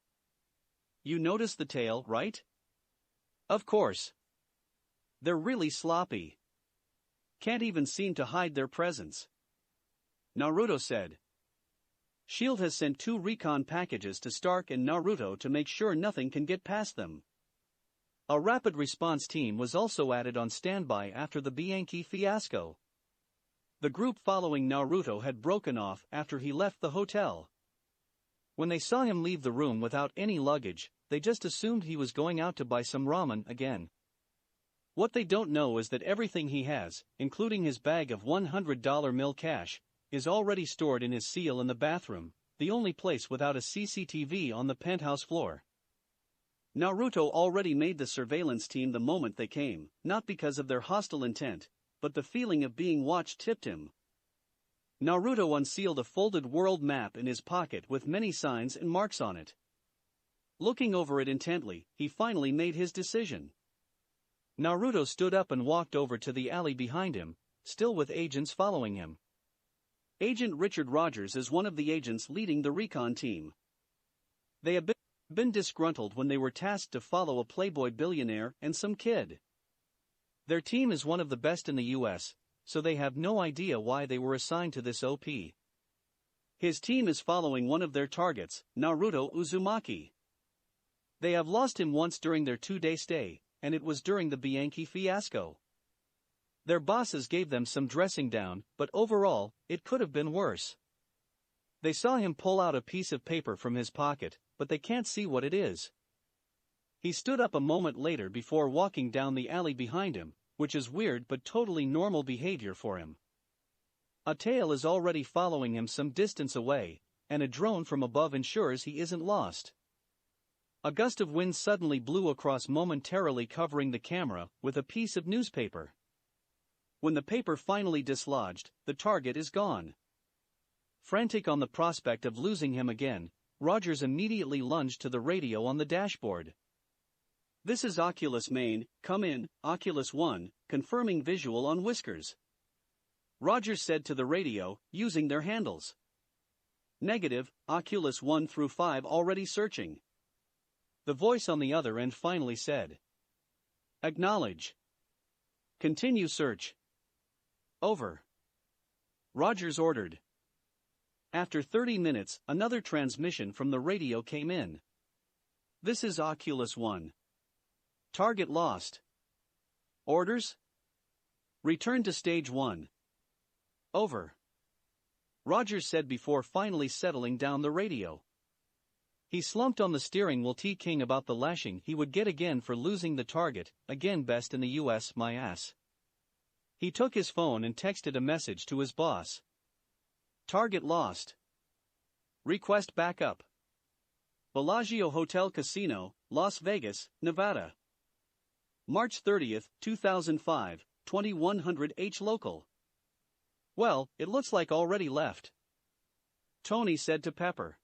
"You noticed the tail, right?" "Of course. They're really sloppy. Can't even seem to hide their presence." Naruto said. "Shield has sent 2 recon packages to Stark and Naruto to make sure nothing can get past them." A rapid response team was also added on standby after the Bianchi fiasco. The group following Naruto had broken off after he left the hotel. When they saw him leave the room without any luggage, they just assumed he was going out to buy some ramen again. What they don't know is that everything he has, including his bag of $100 mill cash, is already stored in his seal in the bathroom, the only place without a CCTV on the penthouse floor. Naruto already made the surveillance team the moment they came, not because of their hostile intent, but the feeling of being watched tipped him. Naruto unsealed a folded world map in his pocket with many signs and marks on it. Looking over it intently, he finally made his decision. Naruto stood up and walked over to the alley behind him, still with agents following him. Agent Richard Rogers is one of the agents leading the recon team. They have been disgruntled when they were tasked to follow a playboy billionaire and some kid. Their team is one of the best in the US, so they have no idea why they were assigned to this OP. His team is following one of their targets, Naruto Uzumaki. They have lost him once during their 2-day stay, and it was during the Bianchi fiasco. Their bosses gave them some dressing down, but overall, it could have been worse. They saw him pull out a piece of paper from his pocket, but they can't see what it is. He stood up a moment later before walking down the alley behind him, which is weird but totally normal behavior for him. A tail is already following him some distance away, and a drone from above ensures he isn't lost. A gust of wind suddenly blew across, momentarily covering the camera with a piece of newspaper. When the paper finally dislodged, the target is gone. Frantic on the prospect of losing him again, Rogers immediately lunged to the radio on the dashboard. "This is Oculus Main, come in, Oculus One, confirming visual on Whiskers," Rogers said to the radio, using their handles. "Negative, Oculus 1 through 5 already searching." The voice on the other end finally said, "Acknowledge. Continue search." "Over," Rogers ordered. After 30 minutes, another transmission from the radio came in. "This is Oculus 1. Target lost. Orders? Return to stage 1. Over," Rogers said before finally settling down the radio. He slumped on the steering wheel, thinking about the lashing he would get again for losing the target, again best in the US, my ass. He took his phone and texted a message to his boss. "Target lost. Request backup. Bellagio Hotel Casino, Las Vegas, Nevada. March 30, 2005, 2100 H local." "Well, it looks like already left," Tony said to Pepper.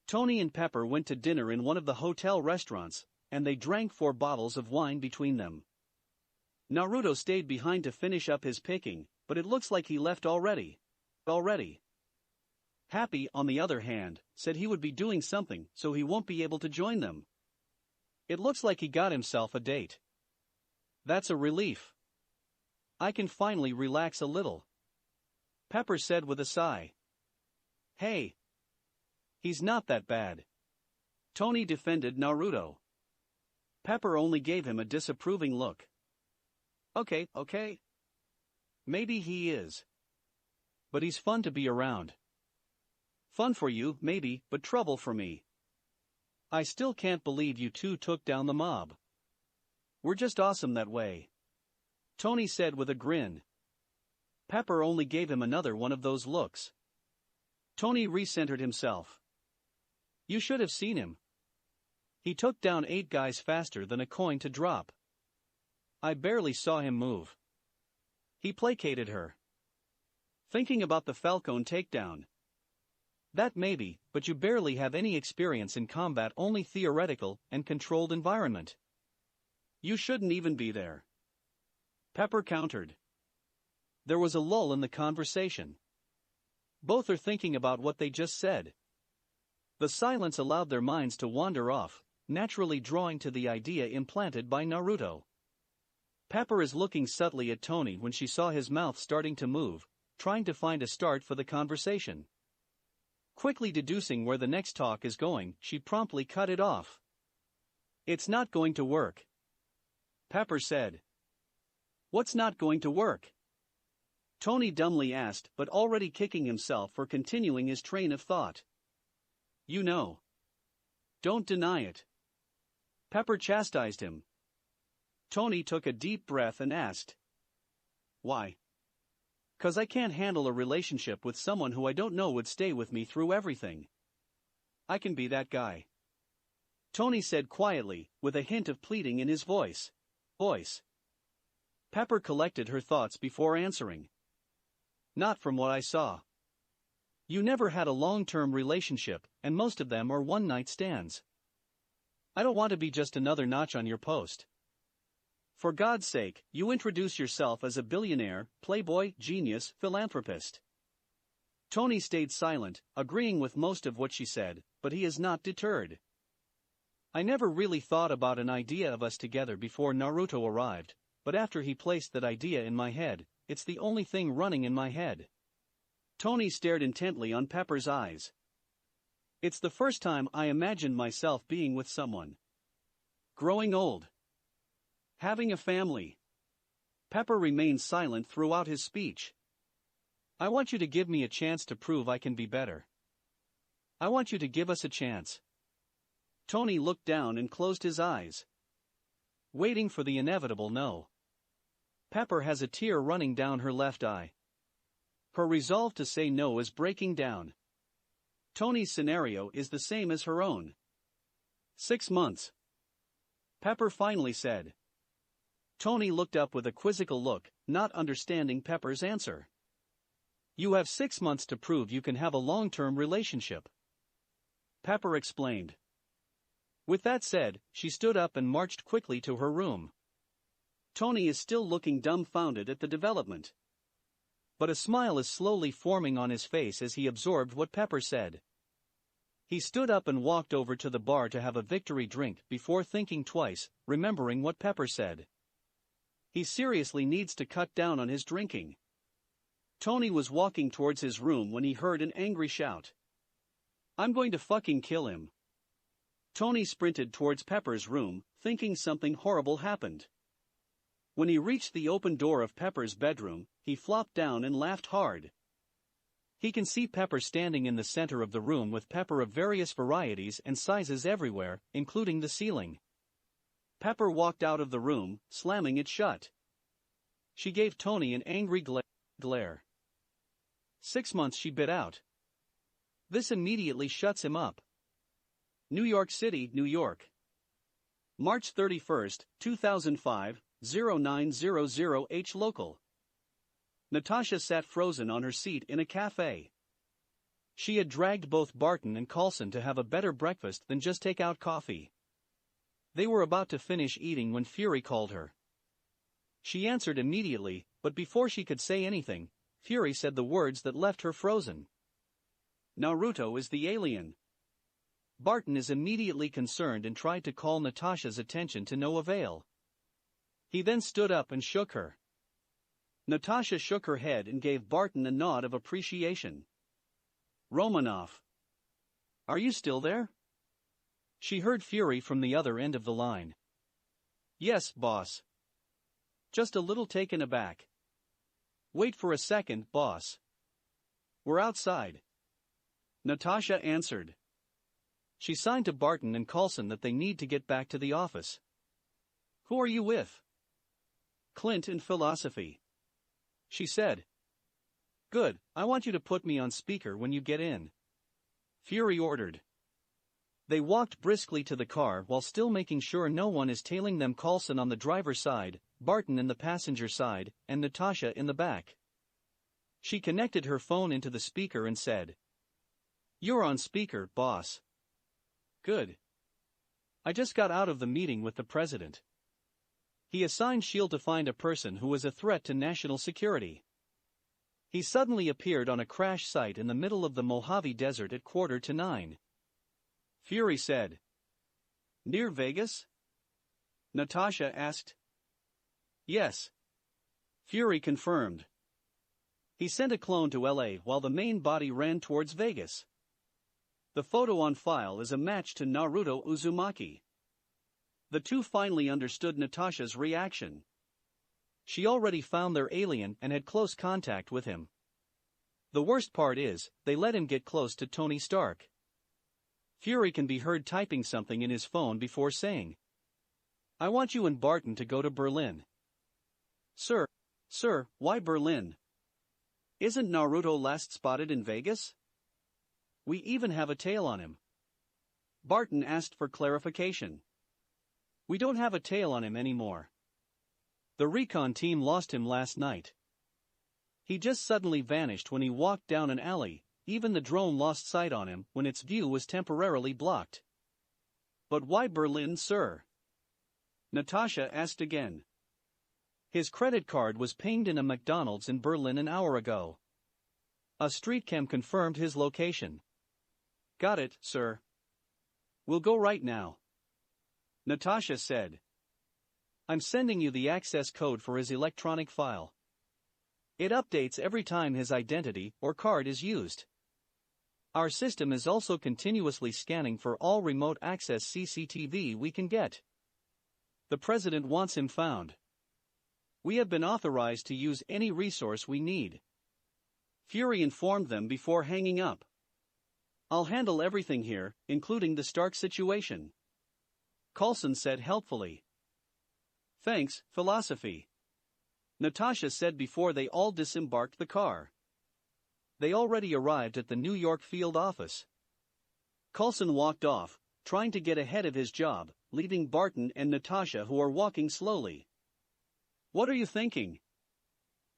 Tony and Pepper went to dinner in one of the hotel restaurants, and they drank 4 bottles of wine between them. Naruto stayed behind to finish up his picking, but it looks like he left already. Happy, on the other hand, said he would be doing something so he won't be able to join them. It looks like he got himself a date. That's a relief. I can finally relax a little, Pepper said with a sigh. Hey. He's not that bad, Tony defended Naruto. Pepper only gave him a disapproving look. Okay. Maybe he is. But he's fun to be around. Fun for you, maybe, but trouble for me. I still can't believe you two took down the mob. We're just awesome that way, Tony said with a grin. Pepper only gave him another one of those looks. Tony recentered himself. You should have seen him. He took down 8 guys faster than a coin to drop. I barely saw him move. He placated her. Thinking about the Falcone takedown. That maybe, but you barely have any experience in combat, only theoretical and controlled environment. You shouldn't even be there, Pepper countered. There was a lull in the conversation. Both are thinking about what they just said. The silence allowed their minds to wander off, naturally drawing to the idea implanted by Naruto. Pepper is looking subtly at Tony when she saw his mouth starting to move, trying to find a start for the conversation. Quickly deducing where the next talk is going, she promptly cut it off. It's not going to work, Pepper said. What's not going to work? Tony dumbly asked, but already kicking himself for continuing his train of thought. You know. Don't deny it, Pepper chastised him. Tony took a deep breath and asked. Why? 'Cause I can't handle a relationship with someone who I don't know would stay with me through everything. I can be that guy, Tony said quietly, with a hint of pleading in his voice. Pepper collected her thoughts before answering. Not from what I saw. You never had a long-term relationship, and most of them are one-night stands. I don't want to be just another notch on your post. For God's sake, you introduce yourself as a billionaire, playboy, genius, philanthropist. Tony stayed silent, agreeing with most of what she said, but he is not deterred. I never really thought about an idea of us together before Naruto arrived, but after he placed that idea in my head, it's the only thing running in my head. Tony stared intently on Pepper's eyes. It's the first time I imagined myself being with someone. Growing old. Having a family. Pepper remained silent throughout his speech. I want you to give me a chance to prove I can be better. I want you to give us a chance. Tony looked down and closed his eyes, waiting for the inevitable no. Pepper has a tear running down her left eye. Her resolve to say no is breaking down. Tony's scenario is the same as her own. 6 months. Pepper finally said. Tony looked up with a quizzical look, not understanding Pepper's answer. You have 6 months to prove you can have a long-term relationship. Pepper explained. With that said, she stood up and marched quickly to her room. Tony is still looking dumbfounded at the development. But a smile is slowly forming on his face as he absorbed what Pepper said. He stood up and walked over to the bar to have a victory drink before thinking twice, remembering what Pepper said. He seriously needs to cut down on his drinking. Tony was walking towards his room when he heard an angry shout. I'm going to fucking kill him. Tony sprinted towards Pepper's room, thinking something horrible happened. When he reached the open door of Pepper's bedroom, he flopped down and laughed hard. He can see Pepper standing in the center of the room with Pepper of various varieties and sizes everywhere, including the ceiling. Pepper walked out of the room, slamming it shut. She gave Tony an angry glare. 6 months, she bit out. This immediately shuts him up. New York City, New York. March 31, 2005, 0900H local. Natasha sat frozen on her seat in a cafe. She had dragged both Barton and Coulson to have a better breakfast than just take out coffee. They were about to finish eating when Fury called her. She answered immediately, but before she could say anything, Fury said the words that left her frozen. Naruto is the alien. Barton is immediately concerned and tried to call Natasha's attention to no avail. He then stood up and shook her. Natasha shook her head and gave Barton a nod of appreciation. Romanov. Are you still there? She heard Fury from the other end of the line. Yes, boss. Just a little taken aback. Wait for a second, boss. We're outside. Natasha answered. She signed to Barton and Coulson that they need to get back to the office. Who are you with? Clint in philosophy. She said. Good, I want you to put me on speaker when you get in. Fury ordered. They walked briskly to the car while still making sure no one is tailing them. Coulson on the driver's side, Barton in the passenger side, and Natasha in the back. She connected her phone into the speaker and said. You're on speaker, boss. Good. I just got out of the meeting with the president. He assigned S.H.I.E.L.D. to find a person who was a threat to national security. He suddenly appeared on a crash site in the middle of the Mojave Desert at 8:45. Fury said. Near Vegas? Natasha asked. Yes. Fury confirmed. He sent a clone to LA while the main body ran towards Vegas. The photo on file is a match to Naruto Uzumaki. The two finally understood Natasha's reaction. She already found their alien and had close contact with him. The worst part is, they let him get close to Tony Stark. Fury can be heard typing something in his phone before saying, I want you and Barton to go to Berlin. Sir, why Berlin? Isn't Naruto last spotted in Vegas? We even have a tail on him. Barton asked for clarification. We don't have a tail on him anymore. The recon team lost him last night. He just suddenly vanished when he walked down an alley, even the drone lost sight on him when its view was temporarily blocked. But why Berlin, sir? Natasha asked again. His credit card was pinged in a McDonald's in Berlin an hour ago. A street cam confirmed his location. Got it, sir. We'll go right now. Natasha said. I'm sending you the access code for his electronic file. It updates every time his identity or card is used. Our system is also continuously scanning for all remote access CCTV we can get. The president wants him found. We have been authorized to use any resource we need. Fury informed them before hanging up. I'll handle everything here, including the Stark situation. Coulson said helpfully. Thanks, Philosophy. Natasha said before they all disembarked the car. They already arrived at the New York field office. Coulson walked off, trying to get ahead of his job, leaving Barton and Natasha who are walking slowly. What are you thinking?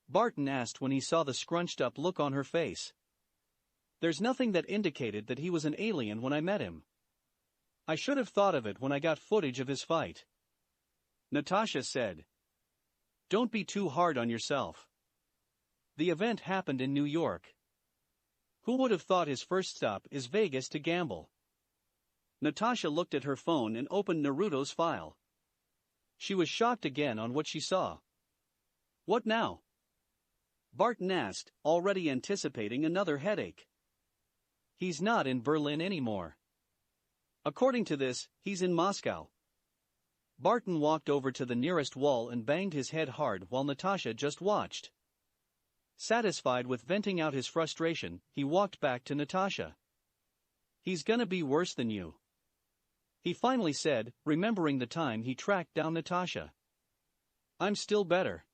Barton asked when he saw the scrunched-up look on her face. There's nothing that indicated that he was an alien when I met him. I should have thought of it when I got footage of his fight. Natasha said. Don't be too hard on yourself. The event happened in New York. Who would have thought his first stop is Vegas to gamble? Natasha looked at her phone and opened Naruto's file. She was shocked again on what she saw. What now? Barton asked, already anticipating another headache. He's not in Berlin anymore. According to this, he's in Moscow. Barton walked over to the nearest wall and banged his head hard while Natasha just watched. Satisfied with venting out his frustration, he walked back to Natasha. He's gonna be worse than you. He finally said, remembering the time he tracked down Natasha. I'm still better.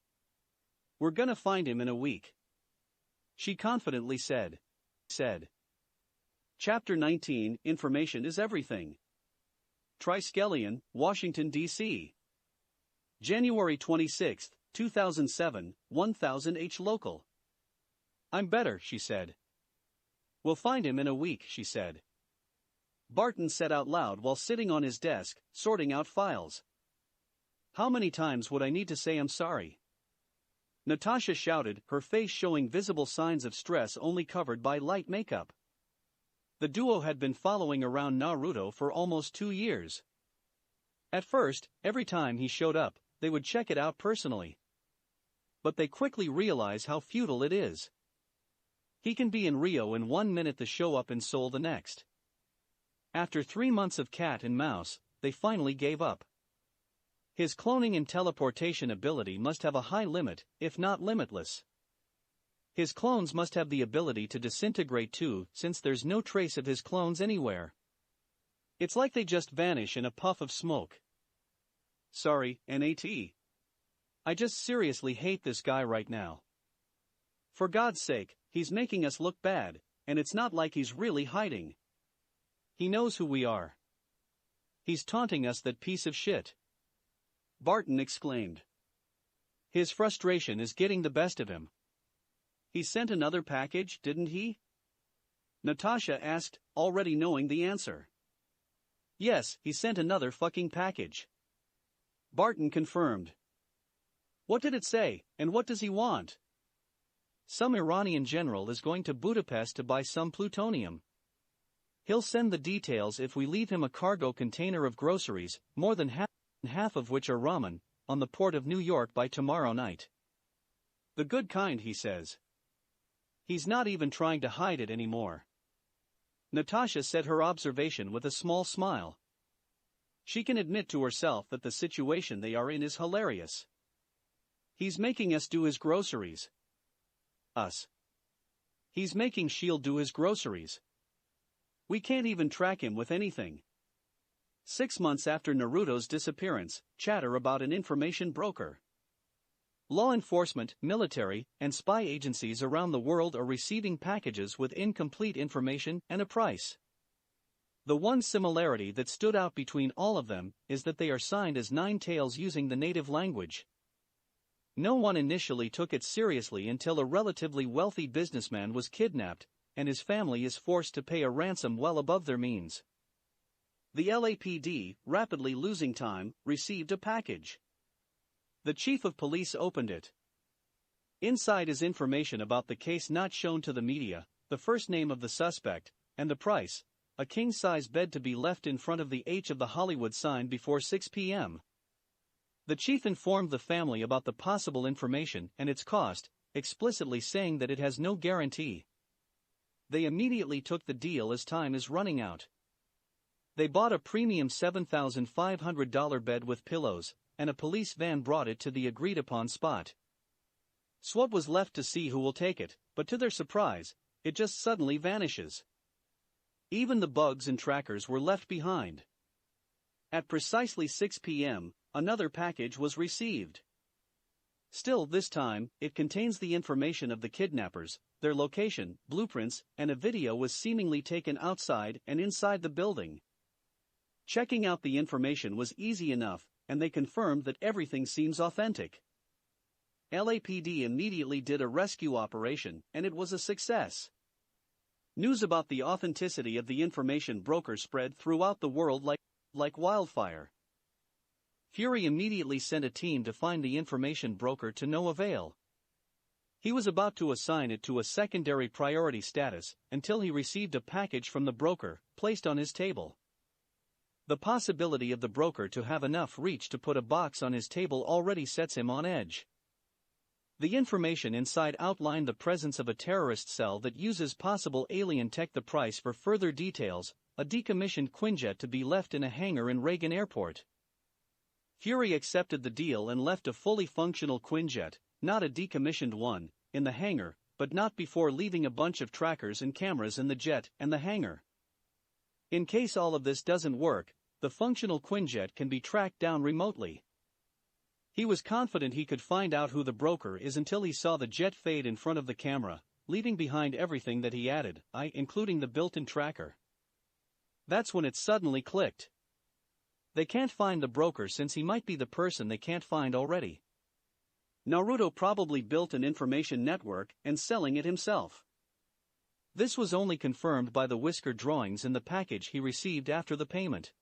We're gonna find him in a week. She confidently said. Chapter 19, Information is Everything. Triskelion, Washington, D.C. January 26, 2007, 1000 H local. I'm better, she said. We'll find him in a week, she said. Barton said out loud while sitting on his desk, sorting out files. How many times would I need to say I'm sorry? Natasha shouted, her face showing visible signs of stress only covered by light makeup. The duo had been following around Naruto for almost 2 years. At first, every time he showed up, they would check it out personally. But they quickly realize how futile it is. He can be in Rio in 1 minute to show up in Seoul the next. After 3 months of cat and mouse, they finally gave up. His cloning and teleportation ability must have a high limit, if not limitless. His clones must have the ability to disintegrate too, since there's no trace of his clones anywhere. It's like they just vanish in a puff of smoke. Sorry, Nat. I just seriously hate this guy right now. For God's sake, he's making us look bad, and it's not like he's really hiding. He knows who we are. He's taunting us, that piece of shit. Barton exclaimed. His frustration is getting the best of him. He sent another package, didn't he? Natasha asked, already knowing the answer. Yes, he sent another fucking package. Barton confirmed. What did it say, and what does he want? Some Iranian general is going to Budapest to buy some plutonium. He'll send the details if we leave him a cargo container of groceries, more than half of which are ramen, on the port of New York by tomorrow night. The good kind, he says. He's not even trying to hide it anymore. Natasha said her observation with a small smile. She can admit to herself that the situation they are in is hilarious. He's making us do his groceries. Us. He's making S.H.I.E.L.D. do his groceries. We can't even track him with anything. 6 months after Naruto's disappearance, chatter about an information broker. Law enforcement, military, and spy agencies around the world are receiving packages with incomplete information and a price. The one similarity that stood out between all of them is that they are signed as Nine-Tails using the native language. No one initially took it seriously until a relatively wealthy businessman was kidnapped, and his family is forced to pay a ransom well above their means. The LAPD, rapidly losing time, received a package. The chief of police opened it. Inside is information about the case not shown to the media, the first name of the suspect, and the price, a king-size bed to be left in front of the H of the Hollywood sign before 6 p.m. The chief informed the family about the possible information and its cost, explicitly saying that it has no guarantee. They immediately took the deal as time is running out. They bought a premium $7,500 bed with pillows, and a police van brought it to the agreed-upon spot. Swab was left to see who will take it, but to their surprise, it just suddenly vanishes. Even the bugs and trackers were left behind. At precisely 6 p.m., another package was received. Still, this time, it contains the information of the kidnappers, their location, blueprints, and a video was seemingly taken outside and inside the building. Checking out the information was easy enough, and they confirmed that everything seems authentic. LAPD immediately did a rescue operation, and it was a success. News about the authenticity of the information broker spread throughout the world like wildfire. Fury immediately sent a team to find the information broker to no avail. He was about to assign it to a secondary priority status until he received a package from the broker, placed on his table. The possibility of the broker to have enough reach to put a box on his table already sets him on edge. The information inside outlined the presence of a terrorist cell that uses possible alien tech. The price for further details, a decommissioned Quinjet to be left in a hangar in Reagan Airport. Fury accepted the deal and left a fully functional Quinjet, not a decommissioned one, in the hangar, but not before leaving a bunch of trackers and cameras in the jet and the hangar. In case all of this doesn't work, the functional Quinjet can be tracked down remotely. He was confident he could find out who the broker is until he saw the jet fade in front of the camera, leaving behind everything that he added, including the built-in tracker. That's when it suddenly clicked. They can't find the broker since he might be the person they can't find already. Naruto probably built an information network and selling it himself. This was only confirmed by the whisker drawings in the package he received after the payment.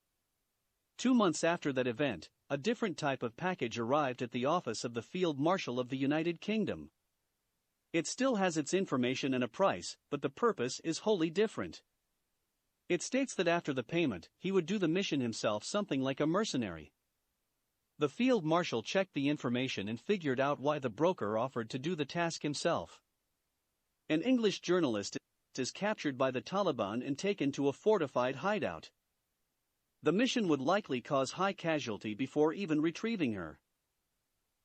2 months after that event, a different type of package arrived at the office of the Field Marshal of the United Kingdom. It still has its information and a price, but the purpose is wholly different. It states that after the payment, he would do the mission himself, something like a mercenary. The Field Marshal checked the information and figured out why the broker offered to do the task himself. An English journalist is captured by the Taliban and taken to a fortified hideout. The mission would likely cause high casualty before even retrieving her.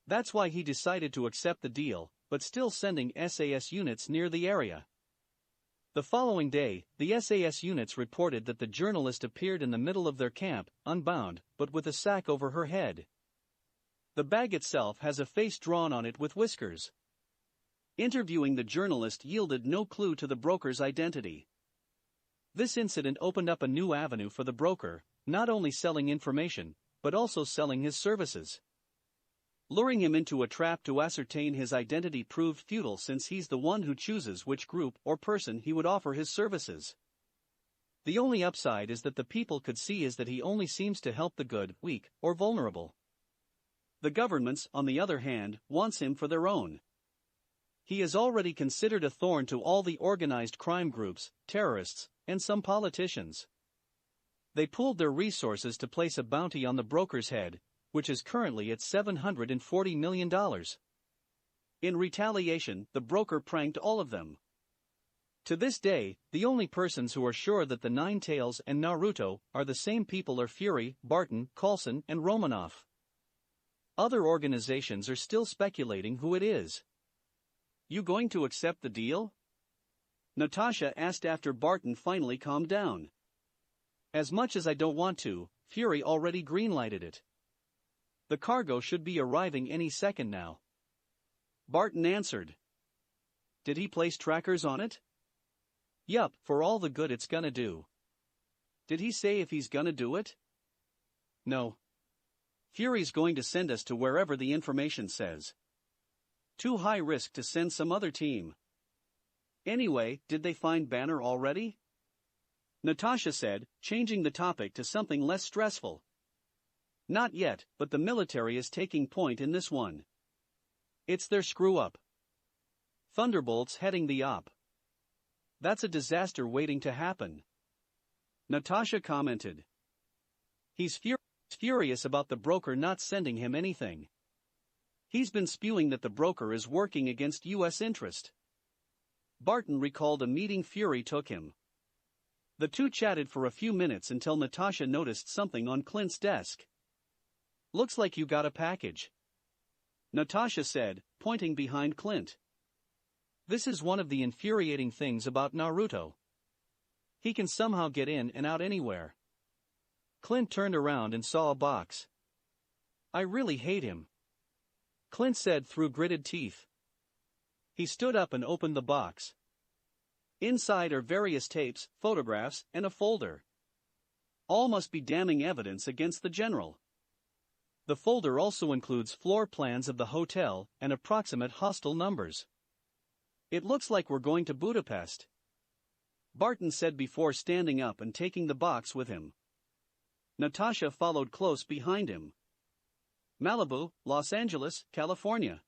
That's why he decided to accept the deal, but still sending SAS units near the area. The following day, the SAS units reported that the journalist appeared in the middle of their camp, unbound, but with a sack over her head. The bag itself has a face drawn on it with whiskers. Interviewing the journalist yielded no clue to the broker's identity. This incident opened up a new avenue for the broker, not only selling information, but also selling his services. Luring him into a trap to ascertain his identity proved futile since he's the one who chooses which group or person he would offer his services. The only upside is that the people could see is that he only seems to help the good, weak, or vulnerable. The governments, on the other hand, wants him for their own. He is already considered a thorn to all the organized crime groups, terrorists, and some politicians. They pooled their resources to place a bounty on the broker's head, which is currently at $740 million. In retaliation, the broker pranked all of them. To this day, the only persons who are sure that the Nine Tails and Naruto are the same people are Fury, Barton, Coulson, and Romanoff. Other organizations are still speculating who it is. You going to accept the deal? Natasha asked after Barton finally calmed down. As much as I don't want to, Fury already greenlighted it. The cargo should be arriving any second now. Barton answered. Did he place trackers on it? Yup, for all the good it's gonna do. Did he say if he's gonna do it? No. Fury's going to send us to wherever the information says. Too high risk to send some other team. Anyway, did they find Banner already? Natasha said, changing the topic to something less stressful. Not yet, but the military is taking point in this one. It's their screw-up. Thunderbolt's heading the op. That's a disaster waiting to happen. Natasha commented. He's furious about the broker not sending him anything. He's been spewing that the broker is working against U.S. interest. Barton recalled a meeting Fury took him. The two chatted for a few minutes until Natasha noticed something on Clint's desk. Looks like you got a package, Natasha said, pointing behind Clint. This is one of the infuriating things about Naruto. He can somehow get in and out anywhere. Clint turned around and saw a box. I really hate him, Clint said through gritted teeth. He stood up and opened the box. Inside are various tapes, photographs, and a folder. All must be damning evidence against the general. The folder also includes floor plans of the hotel and approximate hostel numbers. It looks like we're going to Budapest, Barton said before standing up and taking the box with him. Natasha followed close behind him. Malibu, Los Angeles, California.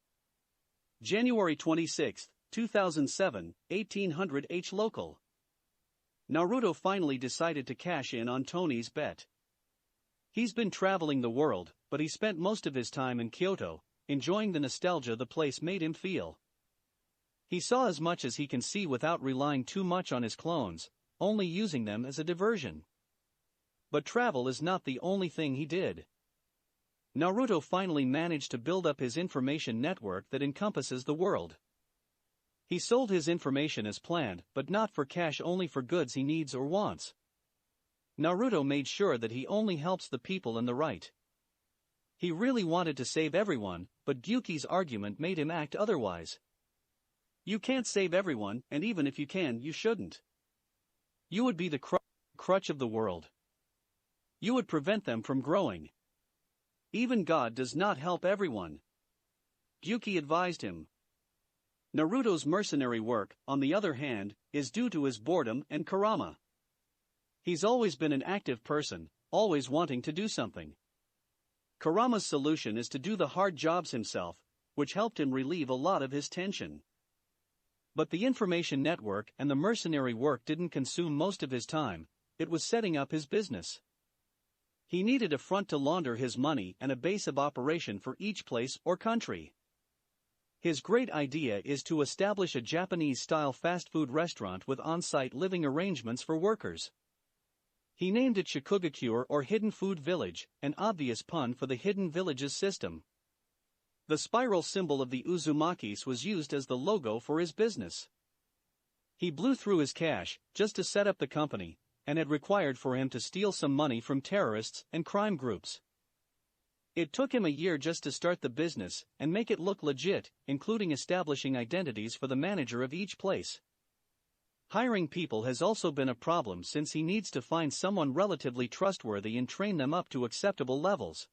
January 26, 2007, 1800 H local. Naruto finally decided to cash in on Tony's bet. He's been traveling the world, but he spent most of his time in Kyoto, enjoying the nostalgia the place made him feel. He saw as much as he can see without relying too much on his clones, only using them as a diversion. But travel is not the only thing he did. Naruto finally managed to build up his information network that encompasses the world. He sold his information as planned, but not for cash, only for goods he needs or wants. Naruto made sure that he only helps the people in the right. He really wanted to save everyone, but Gyuki's argument made him act otherwise. You can't save everyone, and even if you can, you shouldn't. You would be the crutch of the world. You would prevent them from growing. Even God does not help everyone, Gyuki advised him. Naruto's mercenary work, on the other hand, is due to his boredom and karma. He's always been an active person, always wanting to do something. Kurama's solution is to do the hard jobs himself, which helped him relieve a lot of his tension. But the information network and the mercenary work didn't consume most of his time, it was setting up his business. He needed a front to launder his money and a base of operation for each place or country. His great idea is to establish a Japanese-style fast food restaurant with on-site living arrangements for workers. He named it Shikugakure or Hidden Food Village, an obvious pun for the Hidden Villages system. The spiral symbol of the Uzumakis was used as the logo for his business. He blew through his cash just to set up the company, and it required for him to steal some money from terrorists and crime groups. It took him a year just to start the business and make it look legit, including establishing identities for the manager of each place. Hiring people has also been a problem since he needs to find someone relatively trustworthy and train them up to acceptable levels.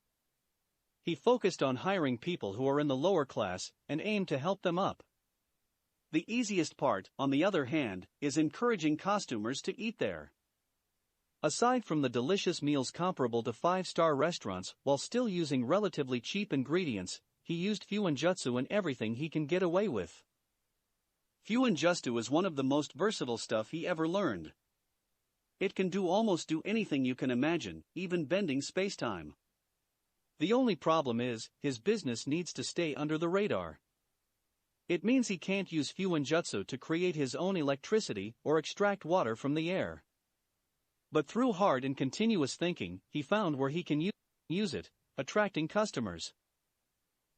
He focused on hiring people who are in the lower class and aimed to help them up. The easiest part, on the other hand, is encouraging customers to eat there. Aside from the delicious meals comparable to five-star restaurants while still using relatively cheap ingredients, he used Fuinjutsu in everything he can get away with. Fuinjutsu is one of the most versatile stuff he ever learned. It can do almost anything you can imagine, even bending spacetime. The only problem is, his business needs to stay under the radar. It means he can't use Fuinjutsu to create his own electricity or extract water from the air. But through hard and continuous thinking, he found where he can use it, attracting customers.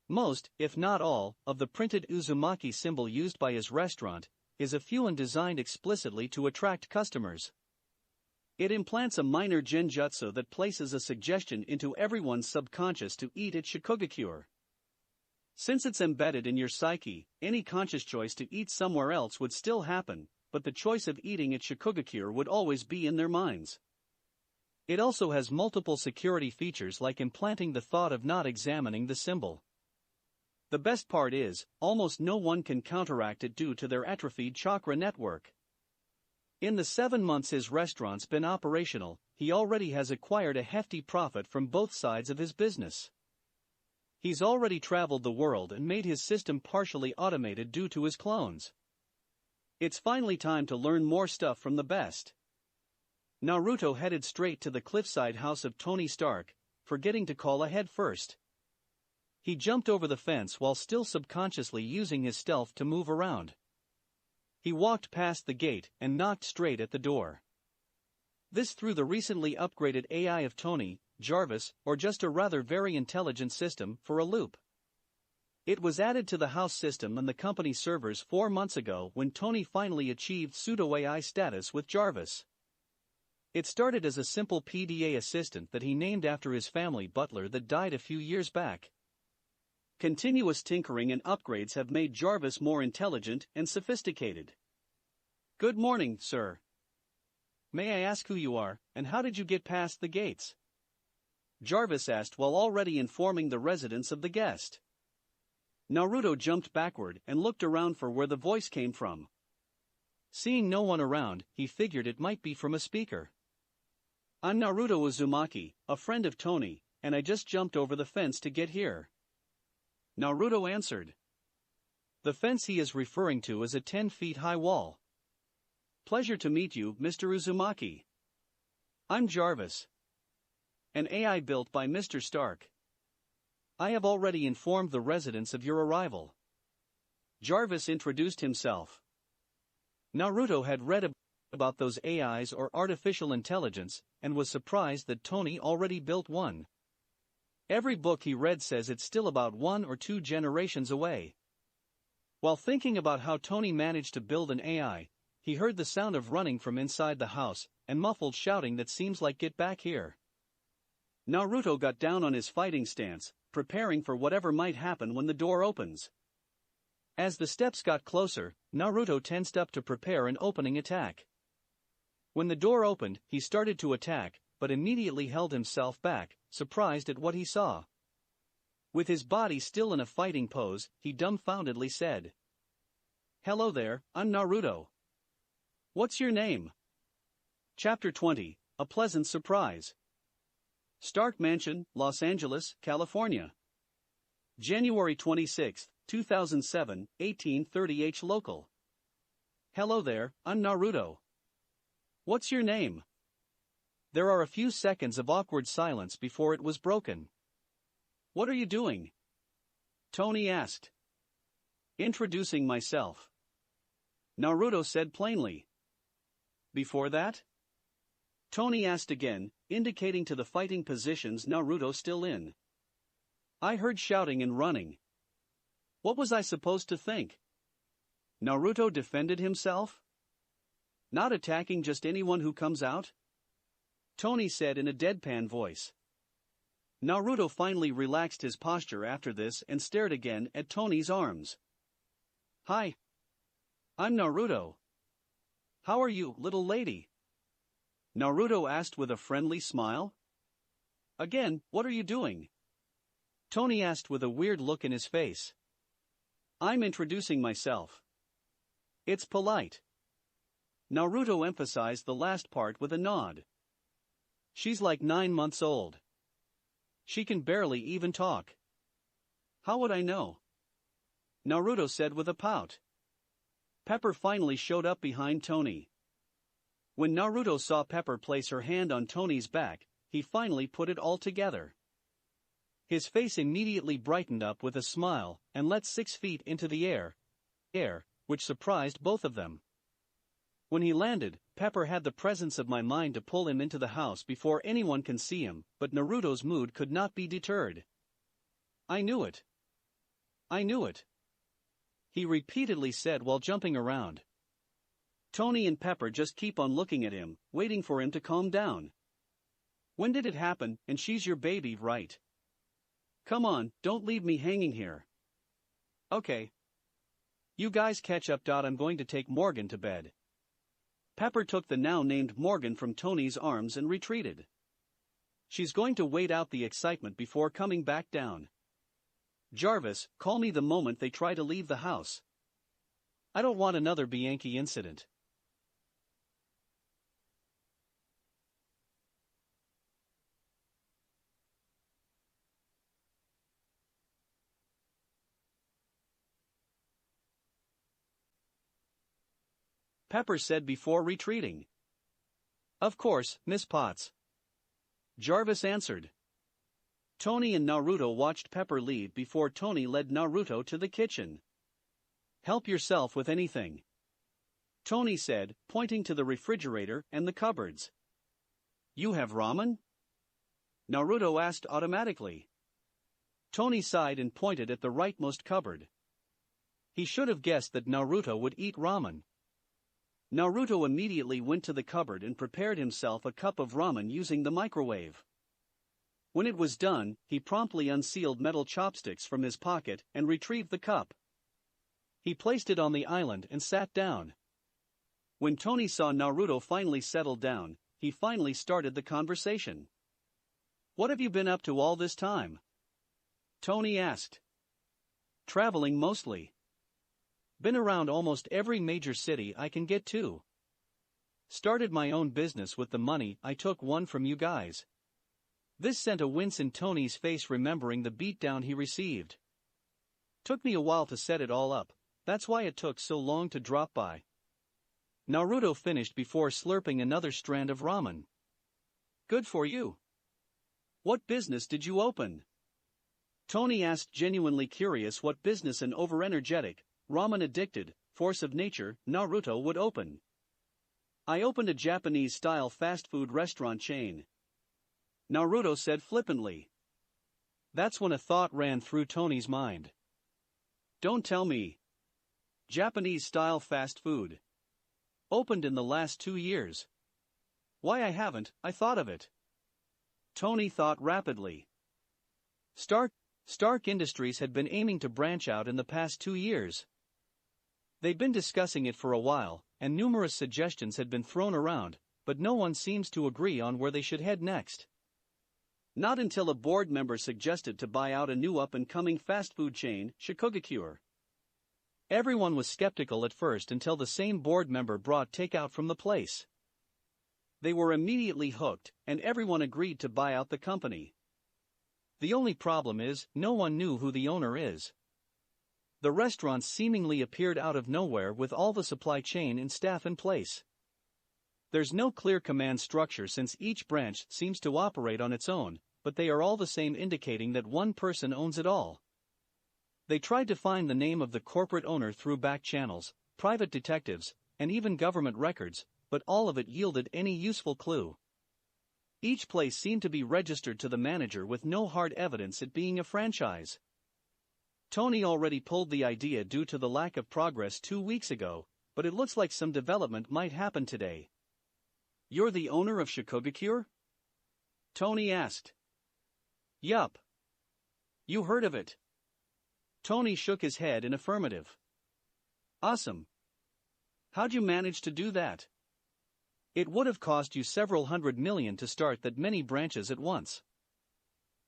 Most, if not all, of the printed Uzumaki symbol used by his restaurant is a Fuin designed explicitly to attract customers. It implants a minor genjutsu that places a suggestion into everyone's subconscious to eat at Shikugakure. Since it's embedded in your psyche, any conscious choice to eat somewhere else would still happen, but the choice of eating at Shikugakure would always be in their minds. It also has multiple security features like implanting the thought of not examining the symbol. The best part is, almost no one can counteract it due to their atrophied chakra network. In the 7 months his restaurant's been operational, he already has acquired a hefty profit from both sides of his business. He's already traveled the world and made his system partially automated due to his clones. It's finally time to learn more stuff from the best. Naruto headed straight to the cliffside house of Tony Stark, forgetting to call ahead first. He jumped over the fence while still subconsciously using his stealth to move around. He walked past the gate and knocked straight at the door. This threw the recently upgraded AI of Tony, Jarvis, or just a rather very intelligent system, for a loop. It was added to the house system on the company servers 4 months ago when Tony finally achieved pseudo-AI status with Jarvis. It started as a simple PDA assistant that he named after his family butler that died a few years back. Continuous tinkering and upgrades have made Jarvis more intelligent and sophisticated. "Good morning, sir. May I ask who you are, and how did you get past the gates?" Jarvis asked while already informing the residence of the guest. Naruto jumped backward and looked around for where the voice came from. Seeing no one around, he figured it might be from a speaker. "I'm Naruto Uzumaki, a friend of Tony, and I just jumped over the fence to get here," Naruto answered. The fence he is referring to is a 10-feet-high wall. "Pleasure to meet you, Mr. Uzumaki. I'm Jarvis, an AI built by Mr. Stark. I have already informed the residents of your arrival." Jarvis introduced himself. Naruto had read about those AIs or artificial intelligence, and was surprised that Tony already built one. Every book he read says it's still about 1 or 2 generations away. While thinking about how Tony managed to build an AI, he heard the sound of running from inside the house, and muffled shouting that seems like "Get back here." Naruto got down on his fighting stance, preparing for whatever might happen when the door opens. As the steps got closer, Naruto tensed up to prepare an opening attack. When the door opened, he started to attack, but immediately held himself back, surprised at what he saw. With his body still in a fighting pose, he dumbfoundedly said, "Hello there, I'm Naruto. What's your name?" Chapter 20, A Pleasant Surprise. Stark Mansion, Los Angeles, California. January 26, 2007, 1830 local. "Hello there, I'm Naruto. What's your name?" There are a few seconds of awkward silence before it was broken. "What are you doing?" Tony asked. "Introducing myself," Naruto said plainly. "Before that?" Tony asked again, indicating to the fighting positions Naruto still in. "I heard shouting and running. What was I supposed to think?" Naruto defended himself. "Not attacking just anyone who comes out?" Tony said in a deadpan voice. Naruto finally relaxed his posture after this and stared again at Tony's arms. "Hi. I'm Naruto. How are you, little lady?" Naruto asked with a friendly smile. "Again, what are you doing?" Tony asked with a weird look in his face. "I'm introducing myself. It's polite." Naruto emphasized the last part with a nod. "She's like 9 months old. She can barely even talk." "How would I know?" Naruto said with a pout. Pepper finally showed up behind Tony. When Naruto saw Pepper place her hand on Tony's back, he finally put it all together. His face immediately brightened up with a smile and let 6 feet into the air, which surprised both of them. When he landed, Pepper had the presence of mind to pull him into the house before anyone can see him, but Naruto's mood could not be deterred. "I knew it. I knew it," he repeatedly said while jumping around. Tony and Pepper just keep on looking at him, waiting for him to calm down. "When did it happen, and she's your baby, right? Come on, don't leave me hanging here." "Okay. You guys catch up. I'm going to take Morgan to bed." Pepper took the now-named Morgan from Tony's arms and retreated. "She's going to wait out the excitement before coming back down. Jarvis, call me the moment they try to leave the house. I don't want another Bianchi incident." Pepper said before retreating. Of course, Miss Potts. Jarvis answered. Tony and Naruto watched Pepper leave before Tony led Naruto to the kitchen. Help yourself with anything, Tony said, pointing to the refrigerator and the cupboards. You have ramen? Naruto asked automatically. Tony sighed and pointed at the rightmost cupboard. He should have guessed that Naruto would eat ramen. Naruto immediately went to the cupboard and prepared himself a cup of ramen using the microwave. When it was done, he promptly unsealed metal chopsticks from his pocket and retrieved the cup. He placed it on the island and sat down. When Tony saw Naruto finally settled down, he finally started the conversation. What have you been up to all this time? Tony asked. Traveling mostly. Been around almost every major city I can get to. Started my own business with the money I won from you guys. This sent a wince in Tony's face remembering the beatdown he received. Took me a while to set it all up, that's why it took so long to drop by. Naruto finished before slurping another strand of ramen. Good for you. What business did you open? Tony asked, genuinely curious what business an overenergetic, ramen-addicted, force of nature Naruto would open. I opened a Japanese-style fast food restaurant chain, Naruto said flippantly. That's when a thought ran through Tony's mind. Don't tell me. Japanese-style fast food. Opened in the last 2 years. Why I haven't I thought of it? Tony thought rapidly. Stark Industries had been aiming to branch out in the past 2 years. They'd been discussing it for a while, and numerous suggestions had been thrown around, but no one seems to agree on where they should head next. Not until a board member suggested to buy out a new up-and-coming fast food chain, Shikogakure. Everyone was skeptical at first until the same board member brought takeout from the place. They were immediately hooked, and everyone agreed to buy out the company. The only problem is, no one knew who the owner is. The restaurants seemingly appeared out of nowhere with all the supply chain and staff in place. There's no clear command structure since each branch seems to operate on its own, but they are all the same, indicating that one person owns it all. They tried to find the name of the corporate owner through back channels, private detectives, and even government records, but all of it yielded any useful clue. Each place seemed to be registered to the manager with no hard evidence it being a franchise. Tony already pulled the idea due to the lack of progress 2 weeks ago, but it looks like some development might happen today. You're the owner of Shikogakure? Tony asked. Yup. You heard of it? Tony shook his head in affirmative. Awesome. How'd you manage to do that? It would have cost you several $100 million to start that many branches at once.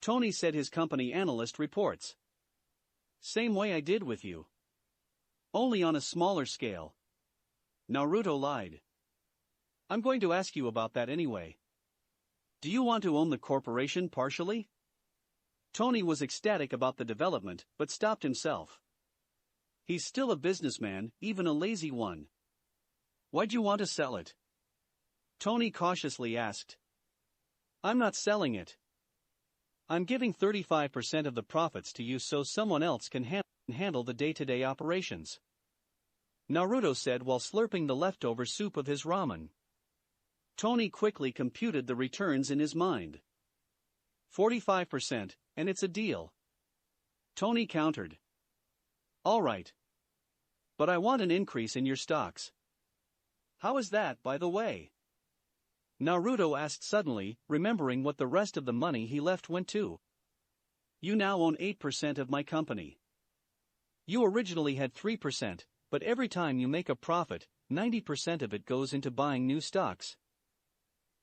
Tony said his company analyst reports. Same way I did with you. Only on a smaller scale. Naruto lied. I'm going to ask you about that anyway. Do you want to own the corporation partially? Tony was ecstatic about the development, but stopped himself. He's still a businessman, even a lazy one. Why'd you want to sell it? Tony cautiously asked. I'm not selling it. I'm giving 35% of the profits to you so someone else can handle the day-to-day operations, Naruto said while slurping the leftover soup of his ramen. Tony quickly computed the returns in his mind. 45%, and it's a deal. Tony countered. All right. But I want an increase in your stocks. How is that, by the way? Naruto asked suddenly, remembering what the rest of the money he left went to. You now own 8% of my company. You originally had 3%, but every time you make a profit, 90% of it goes into buying new stocks.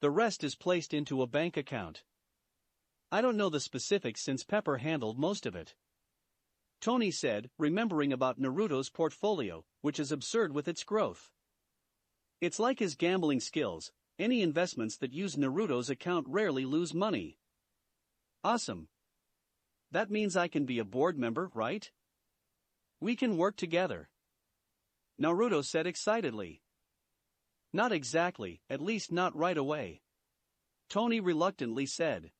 The rest is placed into a bank account. I don't know the specifics since Pepper handled most of it, Tony said, remembering about Naruto's portfolio, which is absurd with its growth. It's like his gambling skills. Any investments that use Naruto's account rarely lose money. Awesome. That means I can be a board member, right? We can work together, Naruto said excitedly. Not exactly, at least not right away. Tony reluctantly said.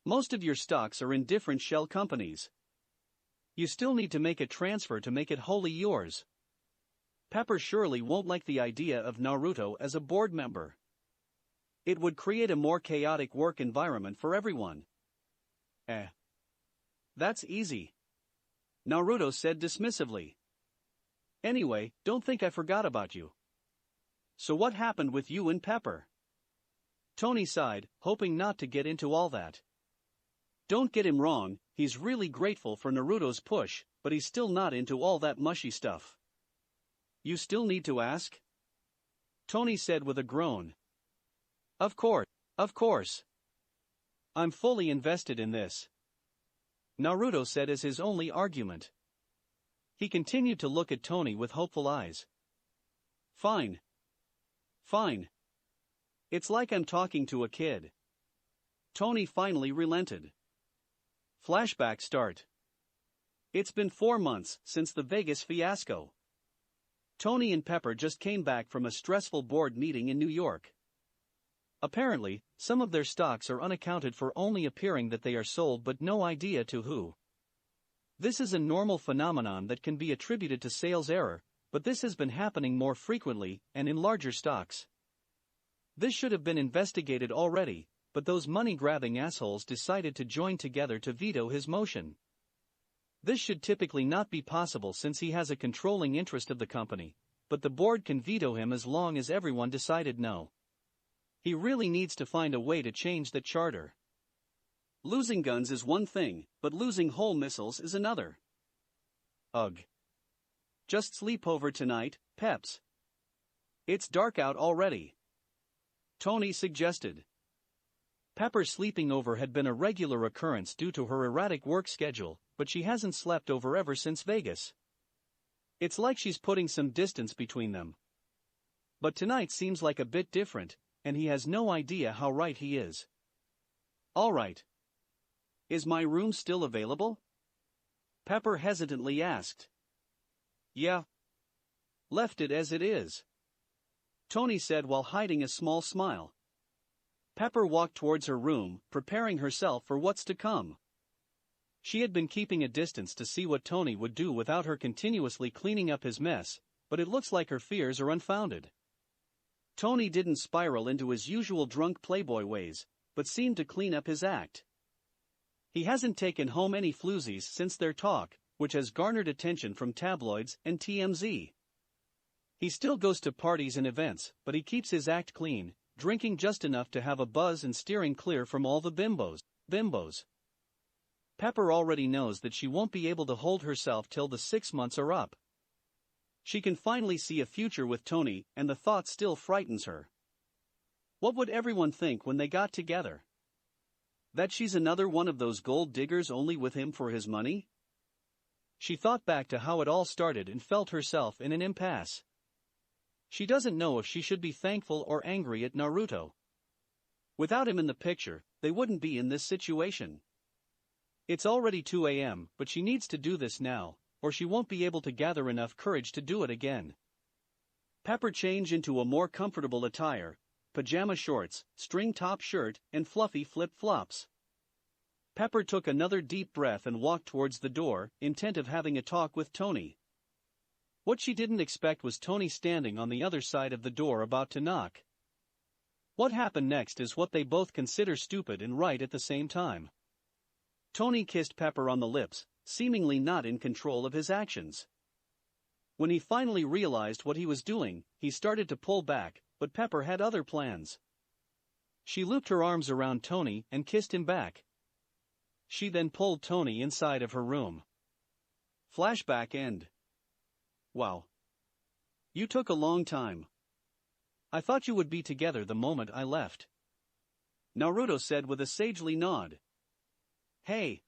Most of your stocks are in different shell companies. You still need to make a transfer to make it wholly yours. Pepper surely won't like the idea of Naruto as a board member. It would create a more chaotic work environment for everyone. That's easy. Naruto said dismissively. Anyway, don't think I forgot about you. So what happened with you and Pepper? Tony sighed, hoping not to get into all that. Don't get him wrong, he's really grateful for Naruto's push, but he's still not into all that mushy stuff. You still need to ask? Tony said with a groan. Of course. I'm fully invested in this. Naruto said as his only argument. He continued to look at Tony with hopeful eyes. Fine. It's like I'm talking to a kid. Tony finally relented. Flashback start. It's been 4 months since the Vegas fiasco. Tony and Pepper just came back from a stressful board meeting in New York. Apparently, some of their stocks are unaccounted for, only appearing that they are sold but no idea to who. This is a normal phenomenon that can be attributed to sales error, but this has been happening more frequently and in larger stocks. This should have been investigated already, but those money-grabbing assholes decided to join together to veto his motion. This should typically not be possible since he has a controlling interest of the company, but the board can veto him as long as everyone decided no. He really needs to find a way to change the charter. Losing guns is one thing, but losing whole missiles is another. Ugh. Just sleep over tonight, Peps. It's dark out already. Tony suggested. Pepper's sleeping over had been a regular occurrence due to her erratic work schedule, but she hasn't slept over ever since Vegas. It's like she's putting some distance between them. But tonight seems like a bit different, and he has no idea how right he is. All right. Is my room still available? Pepper hesitantly asked. Yeah. Left it as it is. Tony said while hiding a small smile. Pepper walked towards her room, preparing herself for what's to come. She had been keeping a distance to see what Tony would do without her continuously cleaning up his mess, but it looks like her fears are unfounded. Tony didn't spiral into his usual drunk playboy ways, but seemed to clean up his act. He hasn't taken home any floozies since their talk, which has garnered attention from tabloids and TMZ. He still goes to parties and events, but he keeps his act clean, drinking just enough to have a buzz and steering clear from all the bimbos. Pepper already knows that she won't be able to hold herself till the 6 months are up. She can finally see a future with Tony, and the thought still frightens her. What would everyone think when they got together? That she's another one of those gold diggers only with him for his money? She thought back to how it all started and felt herself in an impasse. She doesn't know if she should be thankful or angry at Naruto. Without him in the picture, they wouldn't be in this situation. It's already 2 a.m., but she needs to do this now, or she won't be able to gather enough courage to do it again. Pepper changed into a more comfortable attire, pajama shorts, string top shirt, and fluffy flip-flops. Pepper took another deep breath and walked towards the door, intent of having a talk with Tony. What she didn't expect was Tony standing on the other side of the door about to knock. What happened next is what they both consider stupid and right at the same time. Tony kissed Pepper on the lips, seemingly not in control of his actions. When he finally realized what he was doing, he started to pull back, but Pepper had other plans. She looped her arms around Tony and kissed him back. She then pulled Tony inside of her room. Flashback end. Wow. You took a long time. I thought you would be together the moment I left. Naruto said with a sagely nod. Hey.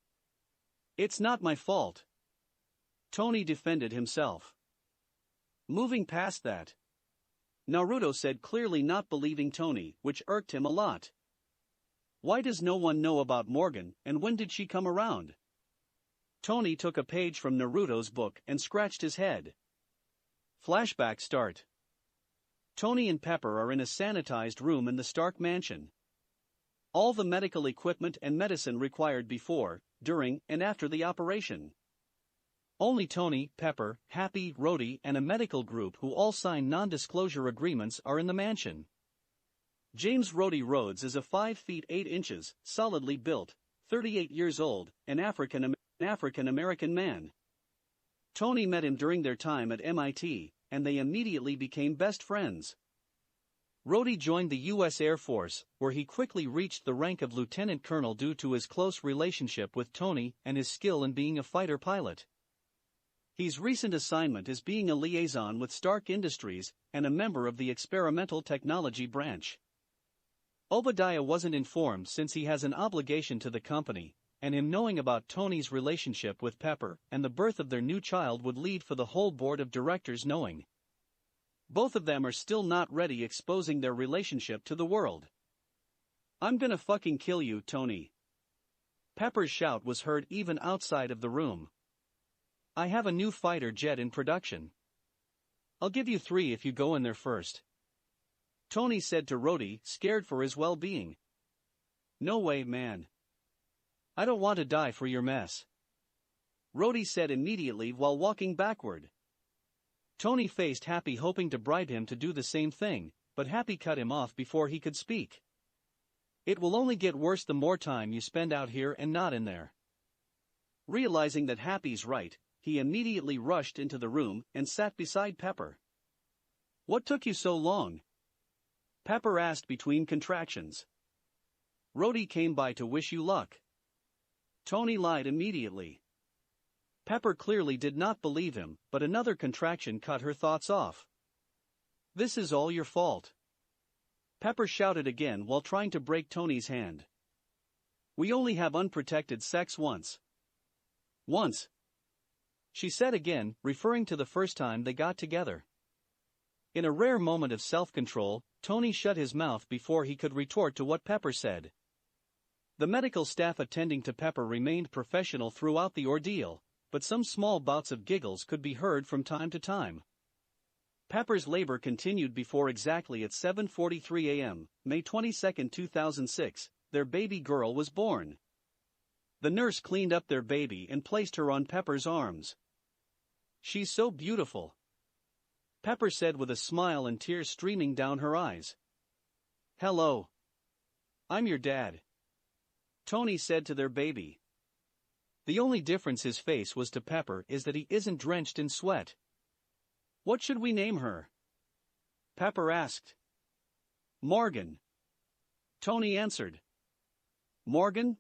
It's not my fault. Tony defended himself. Moving past that. Naruto said, clearly not believing Tony, which irked him a lot. Why does no one know about Morgan, and when did she come around? Tony took a page from Naruto's book and scratched his head. Flashback start. Tony and Pepper are in a sanitized room in the Stark mansion. All the medical equipment and medicine required before, during, and after the operation. Only Tony, Pepper, Happy, Rhodey, and a medical group who all sign non-disclosure agreements are in the mansion. James Rhodey Rhodes is a 5 feet 8 inches, solidly built, 38 years old, an African-American man. Tony met him during their time at MIT, and they immediately became best friends. Rhodey joined the U.S. Air Force, where he quickly reached the rank of lieutenant colonel due to his close relationship with Tony and his skill in being a fighter pilot. His recent assignment is being a liaison with Stark Industries and a member of the experimental technology branch. Obadiah wasn't informed since he has an obligation to the company, and him knowing about Tony's relationship with Pepper and the birth of their new child would lead for the whole board of directors knowing. Both of them are still not ready exposing their relationship to the world. "I'm gonna fucking kill you, Tony." Pepper's shout was heard even outside of the room. "I have a new fighter jet in production. I'll give you 3 if you go in there first," Tony said to Rhodey, scared for his well-being. "No way, man. I don't want to die for your mess," Rhodey said immediately while walking backward. Tony faced Happy hoping to bribe him to do the same thing, but Happy cut him off before he could speak. "It will only get worse the more time you spend out here and not in there." Realizing that Happy's right, he immediately rushed into the room and sat beside Pepper. "What took you so long?" Pepper asked between contractions. "Rhodey came by to wish you luck." Tony lied immediately. Pepper clearly did not believe him, but another contraction cut her thoughts off. "This is all your fault," Pepper shouted again while trying to break Tony's hand. "We only have unprotected sex once." "Once," she said again, referring to the first time they got together. In a rare moment of self-control, Tony shut his mouth before he could retort to what Pepper said. The medical staff attending to Pepper remained professional throughout the ordeal, but some small bouts of giggles could be heard from time to time. Pepper's labor continued before exactly at 7:43 a.m., May 22, 2006, their baby girl was born. The nurse cleaned up their baby and placed her on Pepper's arms. "She's so beautiful," Pepper said with a smile and tears streaming down her eyes. "Hello. I'm your dad," Tony said to their baby. The only difference his face was to Pepper is that he isn't drenched in sweat. "What should we name her?" Pepper asked. "Morgan," Tony answered. "Morgan?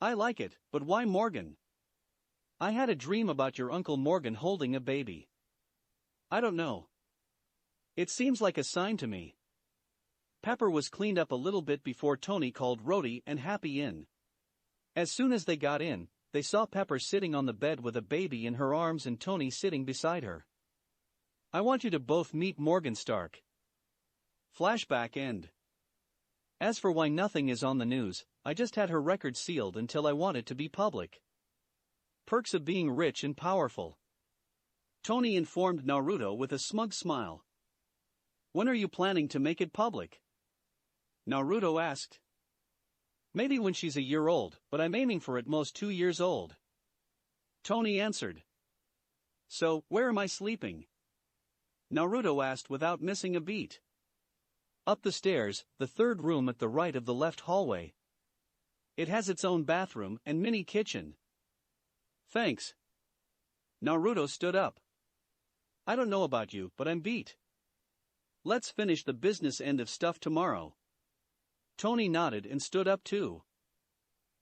I like it, but why Morgan? I had a dream about your Uncle Morgan holding a baby. I don't know. It seems like a sign to me." Pepper was cleaned up a little bit before Tony called Rhodey and Happy in. As soon as they got in, they saw Pepper sitting on the bed with a baby in her arms and Tony sitting beside her. "I want you to both meet Morgan Stark." Flashback end. As for why nothing is on the news, I just had her record sealed until I want it to be public. Perks of being rich and powerful, Tony informed Naruto with a smug smile. "When are you planning to make it public?" Naruto asked. "Maybe when she's a year old, but I'm aiming for at most 2 years old," Tony answered. "So, where am I sleeping?" Naruto asked without missing a beat. "Up the stairs, the 3rd room at the right of the left hallway. It has its own bathroom and mini kitchen." "Thanks." Naruto stood up. "I don't know about you, but I'm beat. Let's finish the business end of stuff tomorrow." Tony nodded and stood up too.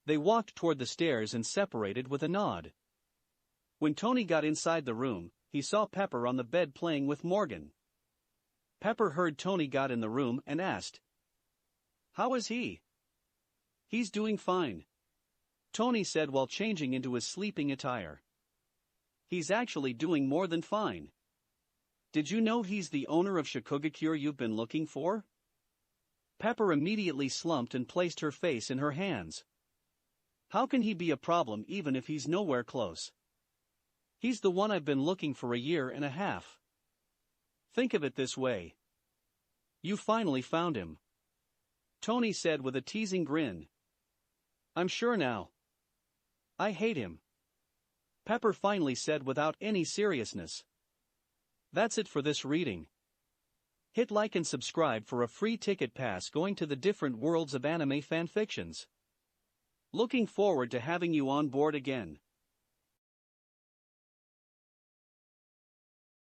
They walked toward the stairs and separated with a nod. When Tony got inside the room, he saw Pepper on the bed playing with Morgan. Pepper heard Tony got in the room and asked, "How is he?" "He's doing fine," Tony said while changing into his sleeping attire. "He's actually doing more than fine. Did you know he's the owner of Shikugakure you've been looking for?" Pepper immediately slumped and placed her face in her hands. "How can he be a problem even if he's nowhere close? He's the one I've been looking for a year and a half. Think of it this way. You finally found him, Tony said with a teasing grin. I'm sure now. I hate him, Pepper finally said without any seriousness. That's it for this reading. Hit like and subscribe for a free ticket pass going to the different worlds of anime fanfictions. Looking forward to having you on board again.